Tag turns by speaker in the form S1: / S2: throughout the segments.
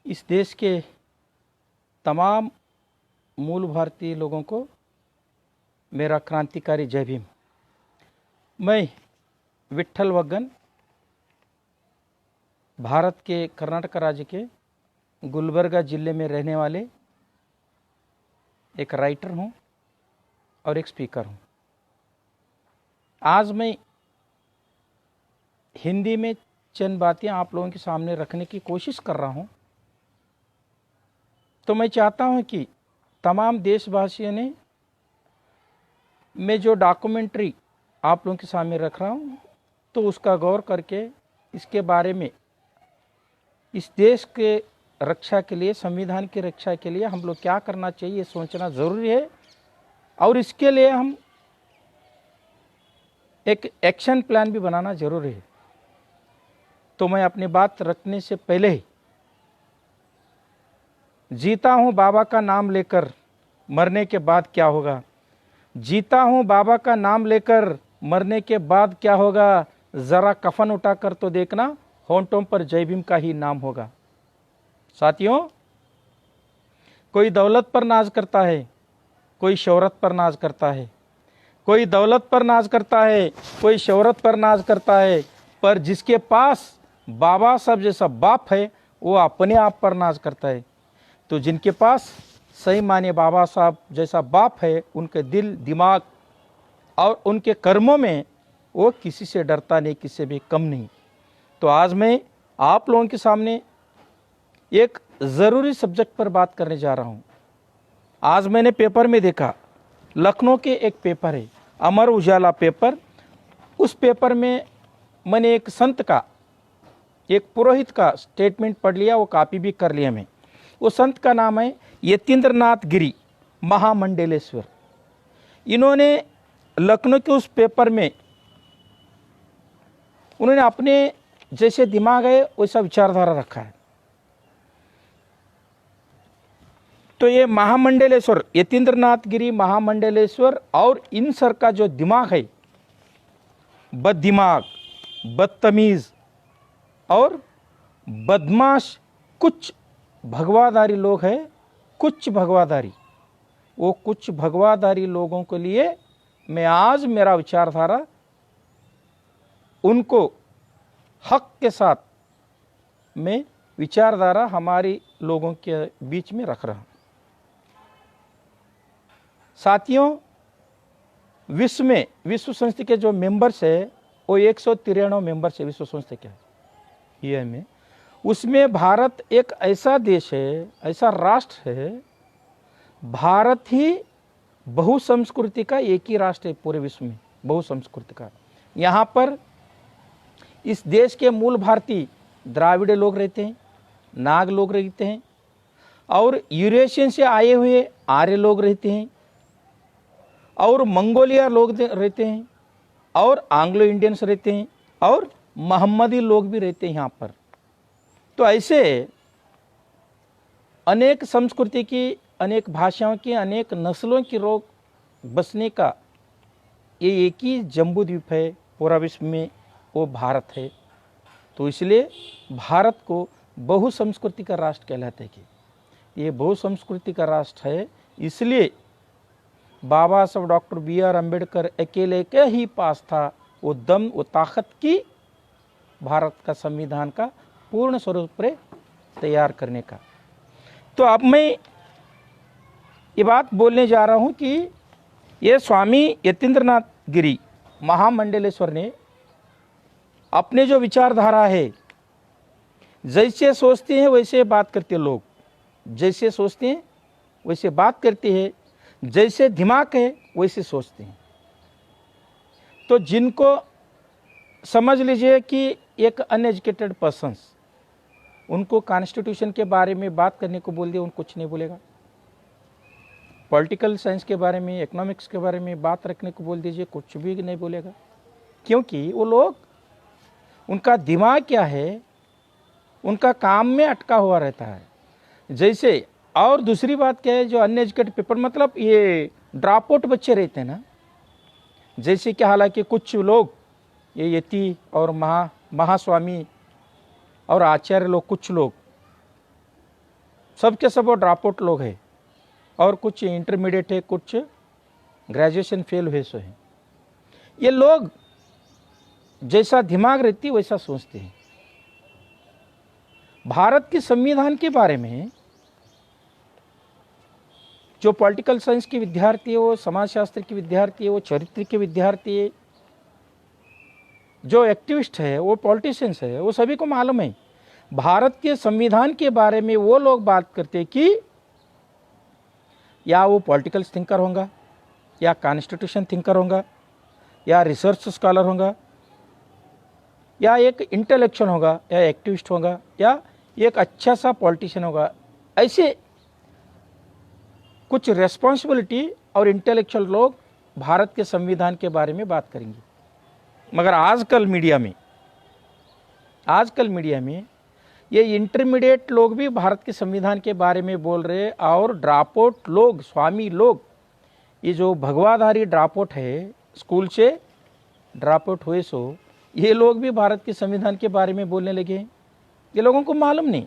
S1: इस देश के तमाम मूल भारतीय लोगों को मेरा क्रांतिकारी जय भीम। मैं विट्ठल वग्गन भारत के कर्नाटक राज्य के गुलबर्गा जिले में रहने वाले एक राइटर हूँ और एक स्पीकर हूँ। आज मैं हिंदी में चंद बातें आप लोगों के सामने रखने की कोशिश कर रहा हूँ। तो मैं चाहता हूँ कि तमाम देशवासियों ने मैं जो डॉक्यूमेंट्री आप लोगों के सामने रख रहा हूँ तो उसका गौर करके इसके बारे में इस देश के रक्षा के लिए, संविधान की रक्षा के लिए हम लोग क्या करना चाहिए सोचना ज़रूरी है। और इसके लिए हम एक एक्शन प्लान भी बनाना ज़रूरी है। तो मैं अपनी बात रखने से पहले ही जीता हूँ बाबा का नाम लेकर, मरने के बाद क्या होगा। जीता हूँ बाबा का नाम लेकर, मरने के बाद क्या होगा। ज़रा कफन उठाकर तो देखना, होंठों पर जय भीम का ही नाम होगा। साथियों, कोई दौलत पर नाज करता है, कोई शोहरत पर नाज करता है, कोई दौलत पर नाज करता है, कोई शोहरत पर नाज करता है, पर जिसके पास बाबा साहब जैसा बाप है वो अपने आप पर नाज करता है। तो जिनके पास सही माने बाबा साहब जैसा बाप है, उनके दिल, दिमाग और उनके कर्मों में वो किसी से डरता नहीं, किसी से भी कम नहीं। तो आज मैं आप लोगों के सामने एक ज़रूरी सब्जेक्ट पर बात करने जा रहा हूँ। आज मैंने पेपर में देखा, लखनऊ के एक पेपर है अमर उजाला पेपर। उस पेपर में मैंने एक संत का, एक पुरोहित का स्टेटमेंट पढ़ लिया, वो कॉपी भी कर लिया मैं। वो संत का नाम है यतीन्द्रनाथ गिरी महामंडलेश्वर। इन्होंने लखनऊ के उस पेपर में उन्होंने अपने जैसे दिमाग है वैसा विचारधारा रखा है। तो ये महामंडलेश्वर, यतीन्द्रनाथ गिरी महामंडलेश्वर और इन सर का जो दिमाग है, बददिमाग, बदतमीज और बदमाश कुछ भगवाधारी लोग हैं। कुछ भगवाधारी, वो कुछ भगवाधारी लोगों के लिए मैं आज मेरा विचारधारा उनको हक के साथ मैं विचारधारा हमारी लोगों के बीच में रख रहा हूँ। साथियों, विश्व में विश्व संस्था के जो मेंबर्स है वो 193 मेंबर्स है विश्व संस्था के ये में। उसमें भारत एक ऐसा देश है, ऐसा राष्ट्र है, भारत ही बहुसंस्कृति का एक ही राष्ट्र है पूरे विश्व में, बहुसंस्कृति का। यहाँ पर इस देश के मूल भारतीय द्राविड़ लोग रहते हैं, नाग लोग रहते हैं, और यूरेशियन से आए हुए आर्य लोग रहते हैं, और मंगोलिया लोग रहते हैं, और एंग्लो इंडियंस रहते हैं, और मोहम्मदी लोग भी रहते हैं यहाँ पर। तो ऐसे अनेक संस्कृति की, अनेक भाषाओं की, अनेक नस्लों की लोग बसने का ये एक ही जम्बू द्वीप है पूरा विश्व में, वो भारत है। तो इसलिए भारत को बहुसंस्कृति का राष्ट्र कहलाता है कि ये बहुसंस्कृति का राष्ट्र है। इसलिए बाबा साहब डॉक्टर BR अम्बेडकर अकेले के ही पास था वो दम, वो ताकत की भारत का संविधान का पूर्ण स्वरूप पर तैयार करने का। तो अब मैं ये बात बोलने जा रहा हूँ कि ये स्वामी यतीन्द्रनाथ गिरी महामंडलेश्वर ने अपने जो विचारधारा है, जैसे सोचते हैं वैसे बात करते हैं लोग, जैसे सोचते हैं वैसे बात करते हैं, जैसे दिमाग है वैसे सोचते हैं। तो जिनको समझ लीजिए कि एक अनएजुकेटेड पर्सन्स, उनको कॉन्स्टिट्यूशन के बारे में बात करने को बोल दिया, उनको कुछ नहीं बोलेगा। पॉलिटिकल साइंस के बारे में, इकोनॉमिक्स के बारे में बात रखने को बोल दीजिए, कुछ भी नहीं बोलेगा। क्योंकि वो लोग, उनका दिमाग क्या है, उनका काम में अटका हुआ रहता है। जैसे, और दूसरी बात क्या है, जो अनएजुकेटेड पीपल मतलब ये ड्रॉप आउट बच्चे रहते हैं ना, जैसे कि हालांकि कुछ लोग ये यति और महास्वामी और आचार्य लोग, कुछ लोग सबके सब वो ड्रॉप आउट लोग हैं, और कुछ इंटरमीडिएट है, कुछ ग्रेजुएशन फेल हुए सो हैं। ये लोग जैसा दिमाग रहती है वैसा सोचते हैं। भारत के संविधान के बारे में जो पॉलिटिकल साइंस के विद्यार्थी है, वो समाजशास्त्र के विद्यार्थी है, वो चरित्र के विद्यार्थी है, जो एक्टिविस्ट है, वो पॉलिटिशियंस है, वो सभी को मालूम है भारत के संविधान के बारे में वो लोग बात करते कि या वो पॉलिटिकल थिंकर होगा, या कॉन्स्टिट्यूशन थिंकर होगा, या रिसर्च स्कॉलर होगा, या एक इंटेलेक्चुअल होगा, या एक्टिविस्ट होगा, या एक अच्छा सा पॉलिटिशियन होगा। ऐसे कुछ रेस्पॉन्सिबिलिटी और इंटेलेक्चुअल लोग भारत के संविधान के बारे में बात करेंगे। मगर आजकल मीडिया में ये इंटरमीडिएट लोग भी भारत के संविधान के बारे में बोल रहे, और ड्रॉप आउट लोग, स्वामी लोग, ये जो भगवाधारी ड्रॉप आउट है, स्कूल से ड्रॉप आउट हुए सो, ये लोग भी भारत के संविधान के बारे में बोलने लगे हैं। ये लोगों को मालूम नहीं,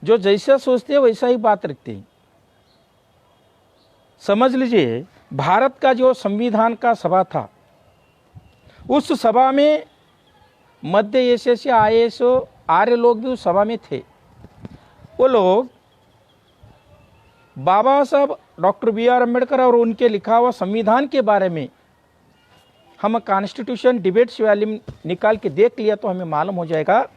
S1: जो जैसा सोचते हैं वैसा ही बात रखते हैं। समझ लीजिए, भारत का जो संविधान का सभा था, उस सभा में मध्य एशिया से आए सो आर्य लोग भी उस सभा में थे। वो लोग बाबा साहब डॉक्टर BR अम्बेडकर और उनके लिखा हुआ संविधान के बारे में हम कॉन्स्टिट्यूशन डिबेट्स वॉल्यूम निकाल के देख लिया तो हमें मालूम हो जाएगा।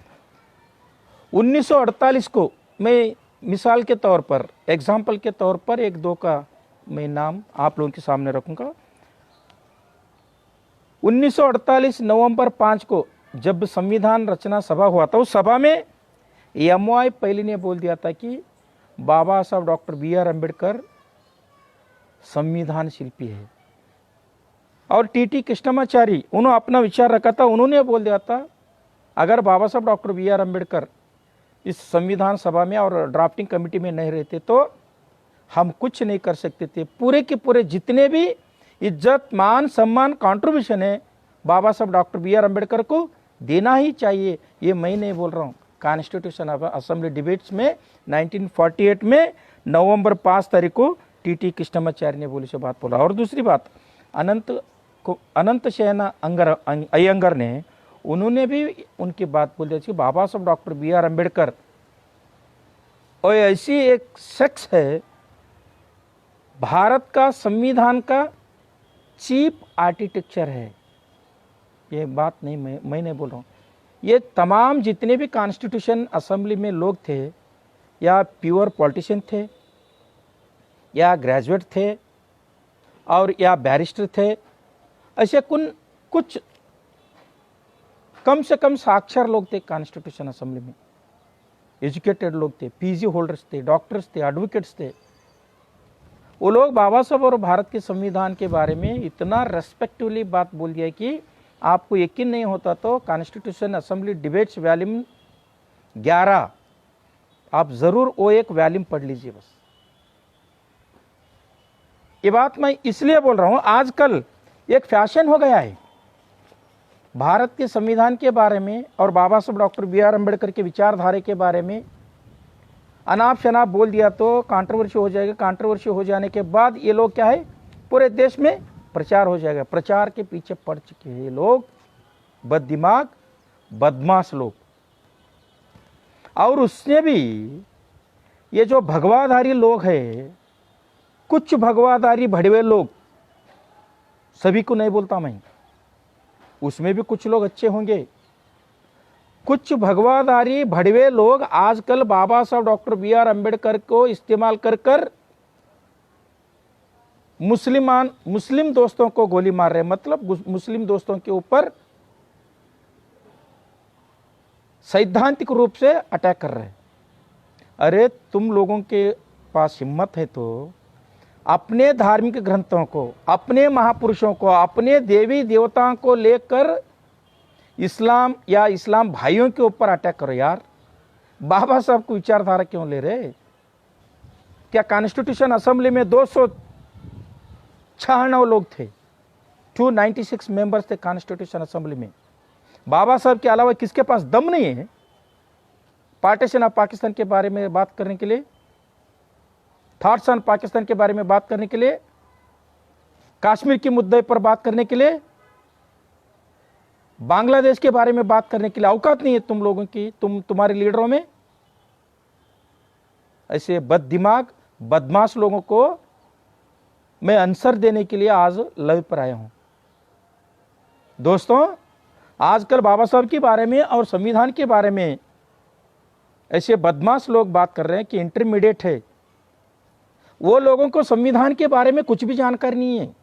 S1: 1948 को मैं मिसाल के तौर पर, एग्जाम्पल के तौर पर एक दो का मैं नाम आप लोगों के सामने रखूंगा। 1948 नवंबर 5 को जब संविधान रचना सभा हुआ था, उस सभा में MY पहले ने बोल दिया था कि बाबा साहब डॉक्टर BR अम्बेडकर संविधान शिल्पी है, और TT कृष्णमाचारी उन्होंने अपना विचार रखा था। उन्होंने बोल दिया था अगर बाबा साहब डॉक्टर BR अम्बेडकर इस संविधान सभा में और ड्राफ्टिंग कमेटी में नहीं रहते तो हम कुछ नहीं कर सकते थे। पूरे के पूरे जितने भी इज्जत, मान, सम्मान, कंट्रीब्यूशन है, बाबा साहब डॉक्टर BR अम्बेडकर को देना ही चाहिए। ये मैं नहीं बोल रहा हूँ, कॉन्स्टिट्यूशन असेंबली डिबेट्स में 1948 में नवंबर 5 तारीख को TT कृष्णमाचार्य ने बोली से बात बोला। और दूसरी बात, अनंत शयना अयंगर ने, उन्होंने भी उनकी बात बोल दी कि बाबा साहब डॉक्टर BR अम्बेडकर और ऐसी एक शख्स है, भारत का संविधान का चीफ आर्किटेक्चर है। ये बात नहीं मैं नहीं बोल रहा हूँ, ये तमाम जितने भी कॉन्स्टिट्यूशन असेंबली में लोग थे, या प्योर पॉलिटिशियन थे, या ग्रेजुएट थे, और या बैरिस्टर थे, ऐसे कुछ कम से कम साक्षर लोग थे कॉन्स्टिट्यूशन असेंबली में, एजुकेटेड लोग थे, PG होल्डर्स थे, डॉक्टर्स थे, एडवोकेट्स थे। वो लोग बाबा साहब और भारत के संविधान के बारे में इतना रेस्पेक्टिवली बात बोल दिया कि आपको यकीन नहीं होता तो कॉन्स्टिट्यूशन असेंबली डिबेट्स वॉल्यूम 11 आप जरूर वो एक वॉल्यूम पढ़ लीजिए। बस ये बात मैं इसलिए बोल रहा हूं, आजकल एक फैशन हो गया है भारत के संविधान के बारे में और बाबा साहब डॉक्टर BR अम्बेडकर के विचारधारा के बारे में अनाप शनाप बोल दिया तो कंट्रोवर्सी हो जाएगा। कंट्रोवर्सी हो जाने के बाद ये लोग क्या है, पूरे देश में प्रचार हो जाएगा। प्रचार के पीछे पड़ चुके हैं ये लोग, बददिमाग, बदमाश लोग। और उसने भी ये जो भगवाधारी लोग हैं, कुछ भगवाधारी भड़वे लोग, सभी को नहीं बोलता मैं, उसमें भी कुछ लोग अच्छे होंगे। कुछ भगवाधारी भड़वे लोग आजकल बाबा साहब डॉक्टर BR अम्बेडकर को इस्तेमाल कर मुस्लिम दोस्तों को गोली मार रहे हैं, मतलब मुस्लिम दोस्तों के ऊपर सैद्धांतिक रूप से अटैक कर रहे हैं। अरे तुम लोगों के पास हिम्मत है तो अपने धार्मिक ग्रंथों को, अपने महापुरुषों को, अपने देवी देवताओं को लेकर इस्लाम या इस्लाम भाइयों के ऊपर अटैक करो यार। बाबा साहब को विचारधारा क्यों ले रहे? क्या कॉन्स्टिट्यूशन असेंबली में 296 लोग थे, 296 मेंबर्स थे कॉन्स्टिट्यूशन असेंबली में। बाबा साहब के अलावा किसके पास दम नहीं है पार्टीशन ऑफ पाकिस्तान के बारे में बात करने के लिए? थॉट्स ऑन पाकिस्तान के बारे में बात करने के लिए, कश्मीर के मुद्दे पर बात करने के लिए, बांग्लादेश के बारे में बात करने के लिए औकात नहीं है तुम लोगों की, तुम्हारे लीडरों में। ऐसे बददिमाग बदमाश लोगों को मैं आंसर देने के लिए आज लाइव पर आया हूं। दोस्तों, आजकल बाबा साहब के बारे में और संविधान के बारे में ऐसे बदमाश लोग बात कर रहे हैं कि इंटरमीडिएट है। वो लोगों को संविधान के बारे में कुछ भी जानकारी नहीं है,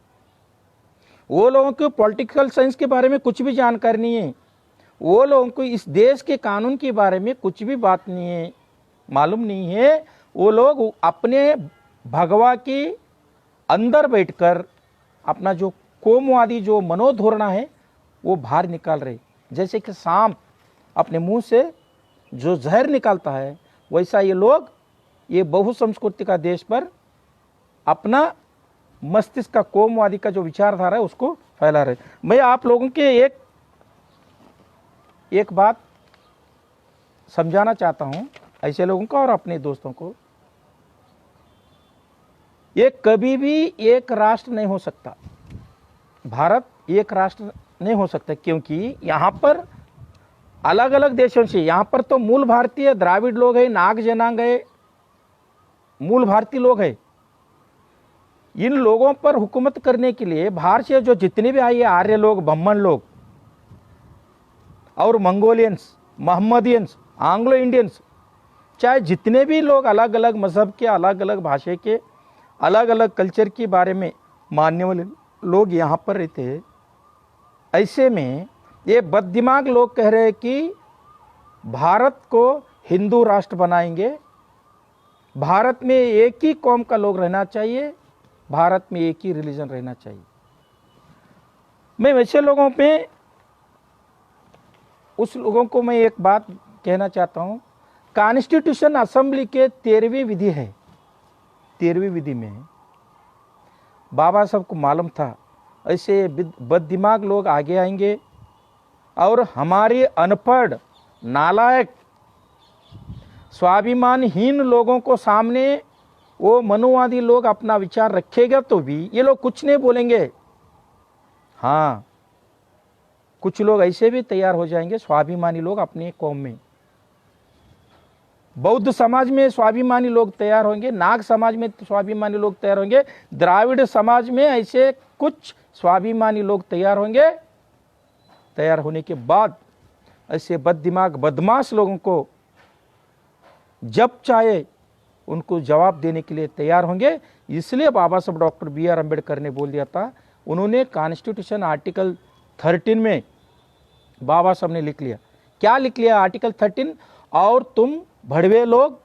S1: वो लोगों को पॉलिटिकल साइंस के बारे में कुछ भी जानकारी नहीं है, वो लोगों को इस देश के कानून के बारे में कुछ भी बात नहीं है, मालूम नहीं है। वो लोग अपने भगवा के अंदर बैठकर अपना जो कोमवादी जो मनोधोरणा है वो बाहर निकाल रहे। जैसे कि सांप अपने मुंह से जो जहर निकालता है, वैसा ये लोग ये बहुसंस्कृति का देश पर अपना मस्तिष्क का कोमवादी का जो विचारधारा है उसको फैला रहे। मैं आप लोगों के एक बात समझाना चाहता हूं ऐसे लोगों को और अपने दोस्तों को। ये कभी भी एक राष्ट्र नहीं हो सकता, भारत एक राष्ट्र नहीं हो सकता, क्योंकि यहाँ पर अलग अलग देशों से, यहाँ पर तो मूल भारतीय द्राविड़ लोग हैं, नाग जनांग है, मूल भारतीय लोग हैं। इन लोगों पर हुकूमत करने के लिए बाहर से जो जितने भी आए आर्य लोग, ब्राह्मण लोग और मंगोलियंस, मोहम्मदियंस, एंग्लो इंडियंस, चाहे जितने भी लोग अलग अलग मजहब के, अलग अलग भाषा के, अलग अलग कल्चर के बारे में मानने वाले लोग यहाँ पर रहते हैं। ऐसे में ये बददिमाग लोग कह रहे हैं कि भारत को हिंदू राष्ट्र बनाएंगे, भारत में एक ही कौम का लोग रहना चाहिए, भारत में एक ही रिलीजन रहना चाहिए। मैं वैसे लोगों पे उस लोगों को मैं एक बात कहना चाहता हूँ। कॉन्स्टिट्यूशन असेंबली के 13वीं विधि है, 13वीं विधि में बाबा साहब को मालूम था ऐसे बददिमाग लोग आगे आएंगे और हमारे अनपढ़, नालायक, स्वाभिमानहीन लोगों को सामने वो मनुवादी लोग अपना विचार रखेगा तो भी ये लोग कुछ नहीं बोलेंगे। हाँ, कुछ लोग ऐसे भी तैयार हो जाएंगे स्वाभिमानी लोग अपने कौम में। बौद्ध समाज में स्वाभिमानी लोग तैयार होंगे, नाग समाज में स्वाभिमानी लोग तैयार होंगे, द्राविड़ समाज में ऐसे कुछ स्वाभिमानी लोग तैयार होंगे। तैयार होने के बाद ऐसे बददिमाग बदमाश लोगों को जब चाहे उनको जवाब देने के लिए तैयार होंगे। इसलिए बाबा साहब डॉक्टर BR अम्बेडकर ने बोल दिया था, उन्होंने कॉन्स्टिट्यूशन आर्टिकल 13 में बाबा साहब ने लिख लिया। क्या लिख लिया आर्टिकल 13? और तुम भड़वे लोग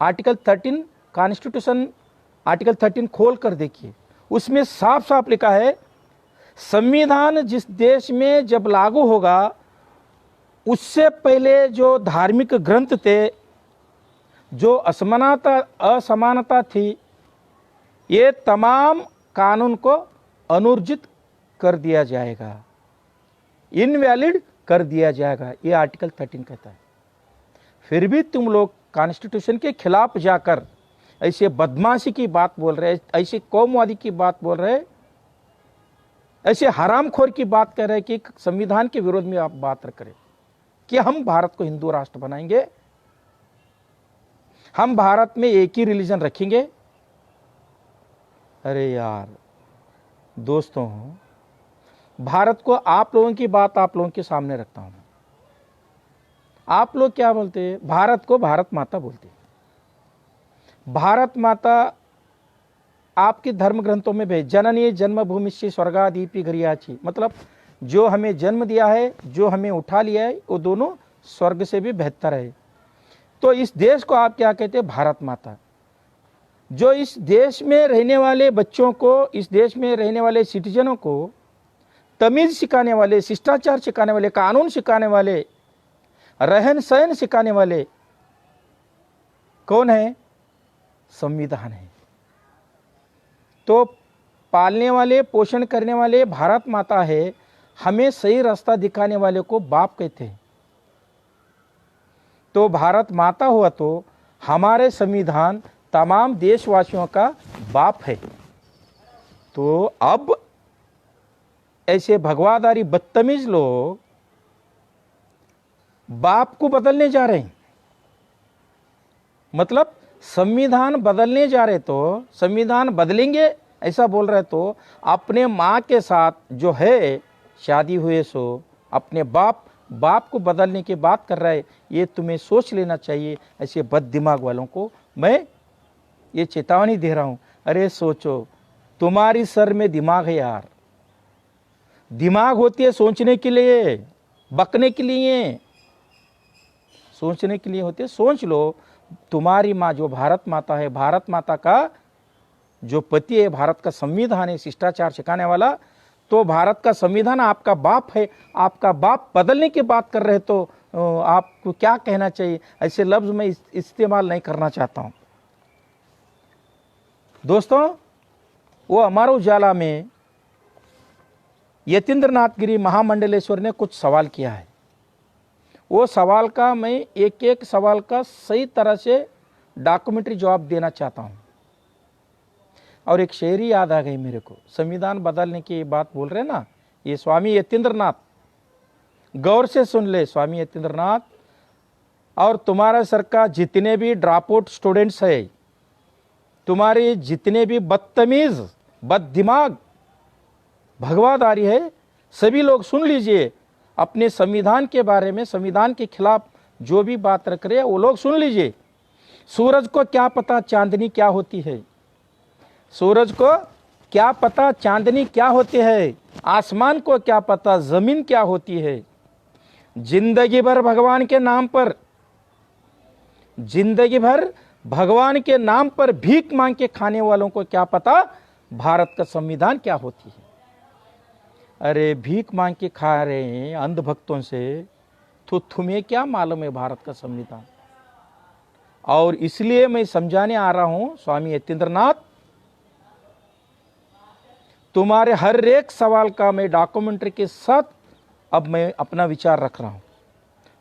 S1: आर्टिकल 13 कॉन्स्टिट्यूशन आर्टिकल 13 खोल कर देखिए, उसमें साफ साफ लिखा है संविधान जिस देश में जब लागू होगा उससे पहले जो धार्मिक ग्रंथ थे, जो असमानता थी, ये तमाम कानून को अनुर्जित कर दिया जाएगा, इनवैलिड कर दिया जाएगा, ये आर्टिकल 13 कहता है। फिर भी तुम लोग कॉन्स्टिट्यूशन के खिलाफ जाकर ऐसे बदमाशी की बात बोल रहे, ऐसे कौमवादी की बात बोल रहे, ऐसे हरामखोर की बात कर रहे कि संविधान के विरोध में आप बात करें कि हम भारत को हिंदू राष्ट्र बनाएंगे, हम भारत में एक ही रिलीजन रखेंगे। अरे यार दोस्तों, भारत को आप लोगों की बात आप लोगों के सामने रखता हूं। आप लोग क्या बोलते हैं? भारत को भारत माता बोलते हैं। भारत माता आपके धर्म ग्रंथों में भी जननी जन्मभूमिश्च स्वर्गादीपि घरियाची, मतलब जो हमें जन्म दिया है, जो हमें उठा लिया है, वो दोनों स्वर्ग से भी बेहतर है। तो इस देश को आप क्या कहते हैं? भारत माता। जो इस देश में रहने वाले बच्चों को, इस देश में रहने वाले सिटीजनों को तमीज सिखाने वाले, शिष्टाचार सिखाने वाले, कानून सिखाने वाले, रहन सहन सिखाने वाले कौन है? संविधान है। तो पालने वाले, पोषण करने वाले भारत माता है। हमें सही रास्ता दिखाने वाले को बाप कहते हैं। तो भारत माता हुआ तो हमारे संविधान तमाम देशवासियों का बाप है। तो अब ऐसे भगवादारी बदतमीज लोग बाप को बदलने जा रहे हैं, मतलब संविधान बदलने जा रहे, तो संविधान बदलेंगे ऐसा बोल रहे, तो अपने माँ के साथ जो है शादी हुए सो अपने बाप को बदलने की बात कर रहा है। ये तुम्हें सोच लेना चाहिए। ऐसे बद दिमाग वालों को मैं ये चेतावनी दे रहा हूं। अरे सोचो, तुम्हारी सर में दिमाग है यार, दिमाग होती है सोचने के लिए, बकने के लिए, सोचने के लिए होती है। सोच लो, तुम्हारी माँ जो भारत माता है, भारत माता का जो पति है, भारत का संविधान है शिष्टाचार सिखाने वाला, तो भारत का संविधान आपका बाप है। आपका बाप बदलने की बात कर रहे, तो आपको क्या कहना चाहिए? ऐसे लफ्ज मैं इस्तेमाल नहीं करना चाहता हूं। दोस्तों, वो अमर उजाला में यतीन्द्र नाथ गिरी महामंडलेश्वर ने कुछ सवाल किया है। वो सवाल का मैं एक एक सवाल का सही तरह से डॉक्यूमेंट्री जवाब देना चाहता हूं। और एक शेरी याद आ गई मेरे को, संविधान बदलने की बात बोल रहे ना, ये स्वामी यतीन्द्र नाथ, गौर से सुन ले स्वामी यतीन्द्र नाथ, और तुम्हारा सर का जितने भी ड्रॉप आउट स्टूडेंट्स है, तुम्हारे जितने भी बदतमीज बददिमाग भगवादारी है, सभी लोग सुन लीजिए। अपने संविधान के बारे में, संविधान के खिलाफ जो भी बात रख रहे हैं वो लोग सुन लीजिए। सूरज को क्या पता चांदनी क्या होती है, सूरज को क्या पता चांदनी क्या होती है, आसमान को क्या पता जमीन क्या होती है। जिंदगी भर भगवान के नाम पर, जिंदगी भर भगवान के नाम पर भीख मांग के खाने वालों को क्या पता भारत का संविधान क्या होती है। अरे भीख मांग के खा रहे हैं अंधभक्तों से, तो तुम्हें क्या मालूम है भारत का संविधान? और इसलिए मैं समझाने आ रहा हूं स्वामी यतीन्द्र नाथ, तुम्हारे हर एक सवाल का मैं डॉक्यूमेंट्री के साथ अब मैं अपना विचार रख रहा हूं।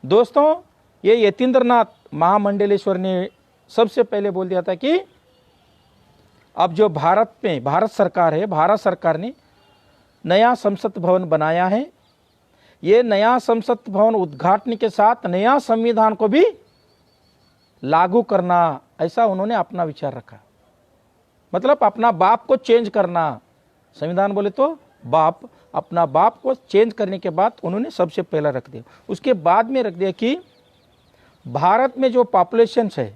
S1: दोस्तों, ये यतीन्द्र नाथ महामंडलेश्वर ने सबसे पहले बोल दिया था कि अब जो भारत में भारत सरकार है, भारत सरकार ने नया संसद भवन बनाया है। ये नया संसद भवन उद्घाटन के साथ नया संविधान को भी लागू करना, ऐसा उन्होंने अपना विचार रखा। मतलब अपना बाप को चेंज करना, संविधान बोले तो बाप, अपना बाप को चेंज करने के बाद उन्होंने सबसे पहला रख दिया। उसके बाद में रख दिया कि भारत में जो पॉपुलेशन है,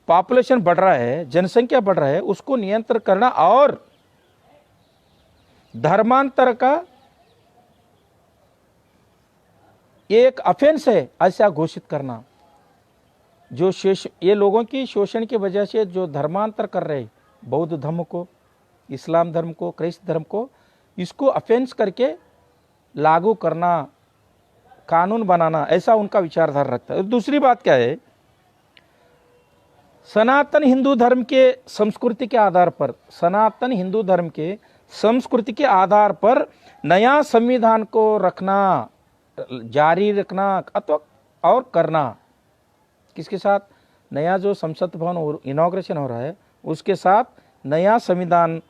S1: पॉपुलेशन बढ़ रहा है, जनसंख्या बढ़ रहा है, उसको नियंत्रण करना और धर्मांतर का एक ऑफेंस है ऐसा घोषित करना। जो ये लोगों की शोषण की वजह से जो धर्मांतर कर रहे, बौद्ध धर्म को, इस्लाम धर्म को, क्राइस्ट धर्म को, इसको ऑफेंस करके लागू करना, कानून बनाना, ऐसा उनका विचारधारा रखता है। दूसरी बात क्या है, सनातन हिंदू धर्म के संस्कृति के आधार पर, सनातन हिंदू धर्म के संस्कृति के आधार पर नया संविधान को रखना, जारी रखना अथवा और करना। किसके साथ? नया जो संसद भवन इनॉग्रेशन हो रहा है उसके साथ नया संविधान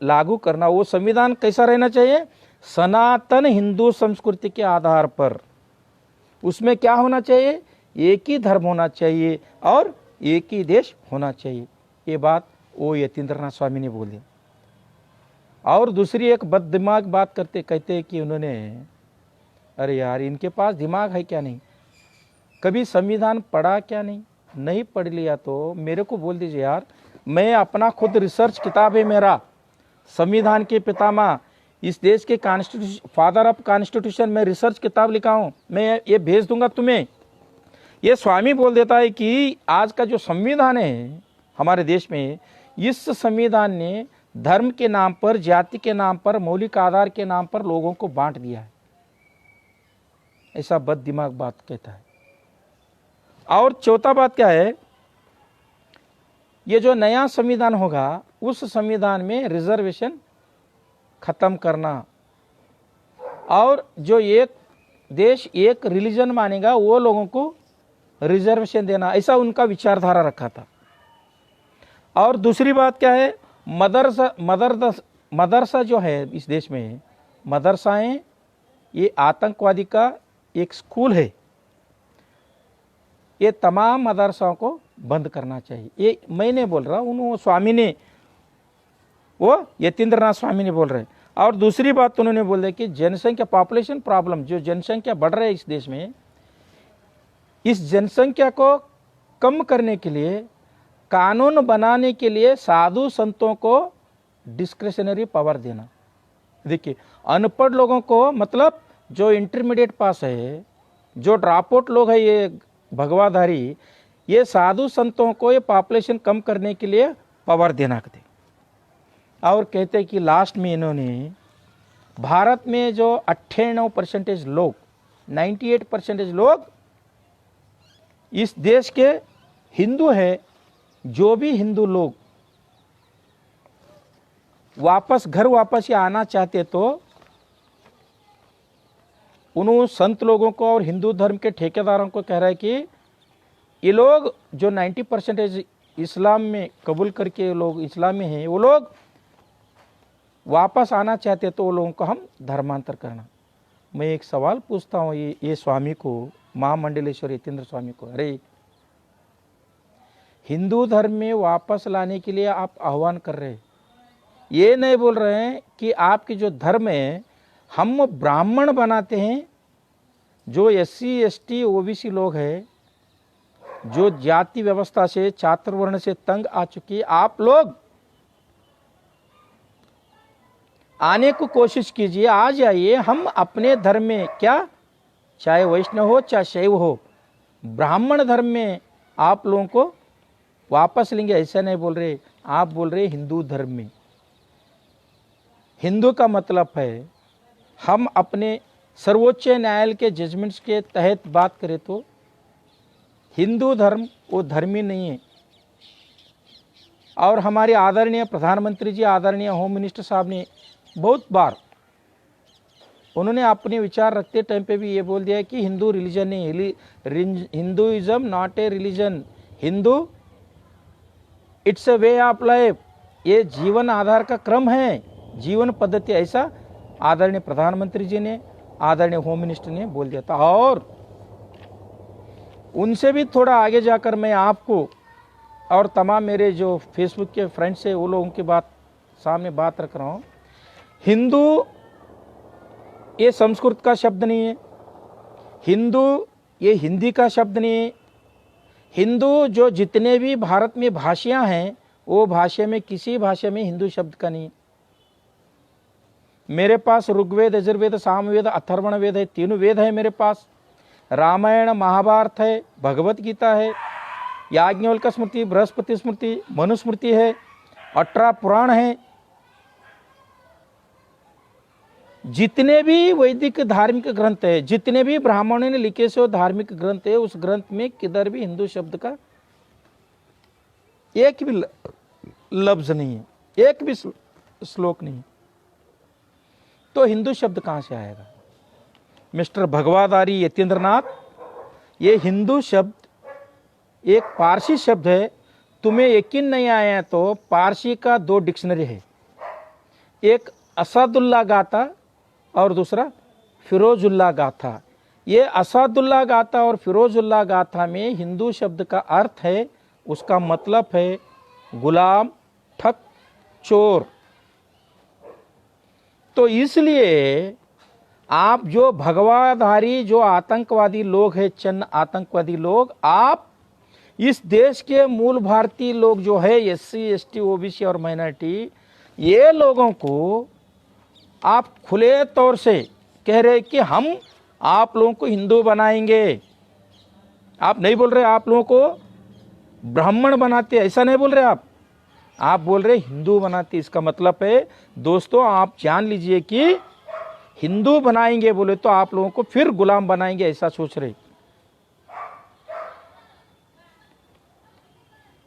S1: लागू करना। वो संविधान कैसा रहना चाहिए? सनातन हिंदू संस्कृति के आधार पर। उसमें क्या होना चाहिए? एक ही धर्म होना चाहिए और एक ही देश होना चाहिए। ये बात वो यतीन्द्र नाथ स्वामी ने बोली। और दूसरी एक बददिमाग बात करते कहते हैं कि उन्होंने, अरे यार इनके पास दिमाग है क्या नहीं, कभी संविधान पढ़ा क्या नहीं? नहीं पढ़ लिया तो मेरे को बोल दीजिए यार, मैं अपना खुद रिसर्च किताब है मेरा, संविधान के पितामह, इस देश के कॉन्स्टिट्यूशन, फादर ऑफ कॉन्स्टिट्यूशन, मैं रिसर्च किताब लिखा हूँ, मैं ये भेज दूंगा तुम्हें। ये स्वामी बोल देता है कि आज का जो संविधान है हमारे देश में, इस संविधान ने धर्म के नाम पर, जाति के नाम पर, मौलिक आधार के नाम पर लोगों को बांट दिया है, ऐसा बददिमाग बात कहता है। और चौथा बात क्या है, ये जो नया संविधान होगा उस संविधान में रिजर्वेशन खत्म करना और जो एक देश एक रिलीजन मानेगा वो लोगों को रिजर्वेशन देना, ऐसा उनका विचारधारा रखा था। और दूसरी बात क्या है, मदरसा जो है इस देश में, मदरसाएं ये आतंकवादी का एक स्कूल है। ये तमाम मदरसाओं को बंद करना चाहिए। ये मैं नहीं बोल रहा, उन्होंने स्वामी ने, वो यतीन्द्रनाथ स्वामी ने बोल रहे हैं। और दूसरी बात उन्होंने बोल दिया कि जनसंख्या पॉपुलेशन प्रॉब्लम, जो जनसंख्या बढ़ रही है इस देश में, इस जनसंख्या को कम करने के लिए कानून बनाने के लिए साधु संतों को डिस्क्रिशनरी पावर देना। देखिए, अनपढ़ लोगों को, मतलब जो इंटरमीडिएट पास है, जो ड्रॉप आउट लोग है, ये भगवाधारी, ये साधु संतों को ये पॉपुलेशन कम करने के लिए पावर देना थे। और कहते हैं कि लास्ट में इन्होंने भारत में जो 98% लोग, 98% लोग इस देश के हिंदू है, जो भी हिंदू लोग वापस घर वापस ही आना चाहते तो उन संत लोगों को और हिंदू धर्म के ठेकेदारों को कह रहा है कि ये लोग जो 90% इस्लाम में कबूल करके लोग इस्लाम में हैं, वो लोग वापस आना चाहते तो वो लोगों को हम धर्मांतर करना। मैं एक सवाल पूछता हूँ ये स्वामी को, महामंडलेश्वर यतीन्द्र स्वामी को, अरे हिंदू धर्म में वापस लाने के लिए आप आह्वान कर रहे हैं, ये नहीं बोल रहे हैं कि आपकी जो धर्म है हम ब्राह्मण बनाते हैं, जो SC ST OBC लोग हैं, जो जाति व्यवस्था से चातुर्वर्ण से तंग आ चुकी, आप लोग आने को कोशिश कीजिए, आ जाइए। हम अपने धर्म में, क्या चाहे वैष्णव हो चाहे शैव हो, ब्राह्मण धर्म में आप लोगों को वापस लेंगे, ऐसा नहीं बोल रहे। आप बोल रहे हिंदू धर्म में। हिंदू का मतलब है, हम अपने सर्वोच्च न्यायालय के जजमेंट्स के तहत बात करें तो हिंदू धर्म वो धर्मी नहीं है। और हमारे आदरणीय प्रधानमंत्री जी, आदरणीय होम मिनिस्टर साहब ने बहुत बार उन्होंने अपने विचार रखते टाइम पे भी ये बोल दिया कि हिंदू रिलीजन नहीं, Hinduism not a religion, Hindu it's a way of life, ये जीवन आधार का क्रम है, जीवन पद्धति, ऐसा आदरणीय प्रधानमंत्री जी ने, आदरणीय होम मिनिस्टर ने बोल दिया था। और उनसे भी थोड़ा आगे जाकर मैं आपको और तमाम मेरे जो फेसबुक के फ्रेंड्स है वो लोगों की बात सामने बात रख रहा हूँ। हिंदू ये संस्कृत का शब्द नहीं है, हिंदू ये हिंदी का शब्द नहीं है। हिंदू जो जितने भी भारत में भाषाएं हैं, वो भाषा में किसी भाषा में हिंदू शब्द का नहीं है। मेरे पास ऋग्वेद, यजुर्वेद, सामवेद, अथर्वण वेद है, तीनों वेद है मेरे पास। रामायण, महाभारत है, भगवत गीता है, याज्ञवल्क्य स्मृति, बृहस्पति स्मृति, मनुस्मृति है, 18 पुराण है। जितने भी वैदिक धार्मिक ग्रंथ है, जितने भी ब्राह्मणों ने लिखे से धार्मिक ग्रंथ है, उस ग्रंथ में किधर भी हिंदू शब्द का एक भी लफ्ज नहीं है, एक भी श्लोक नहीं। तो हिंदू शब्द कहां से आएगा? मिस्टर भगवाधारी यतीन्द्रनाथ, ये हिंदू शब्द एक पारसी शब्द है। तुम्हें यकीन नहीं आया तो पारसी का 2 डिक्शनरी है, एक असदुल्ला गाथा और दूसरा फिरोजुल्ला गाथा। ये असदुल्ला गाथा और फिरोजुल्ला गाथा में हिंदू शब्द का अर्थ है, उसका मतलब है गुलाम, ठग, चोर। तो इसलिए आप जो भगवाधारी जो आतंकवादी लोग हैं, चंद आतंकवादी लोग, आप इस देश के मूल भारतीय लोग जो है SC ST OBC और माइनॉरिटी, ये लोगों को आप खुले तौर से कह रहे कि हम आप लोगों को हिंदू बनाएंगे। आप नहीं बोल रहे आप लोगों को ब्राह्मण बनाते, ऐसा नहीं बोल रहे आप बोल रहे हिंदू बनाते। इसका मतलब है दोस्तों, आप जान लीजिए कि हिंदू बनाएंगे बोले तो आप लोगों को फिर गुलाम बनाएंगे, ऐसा सोच रहे।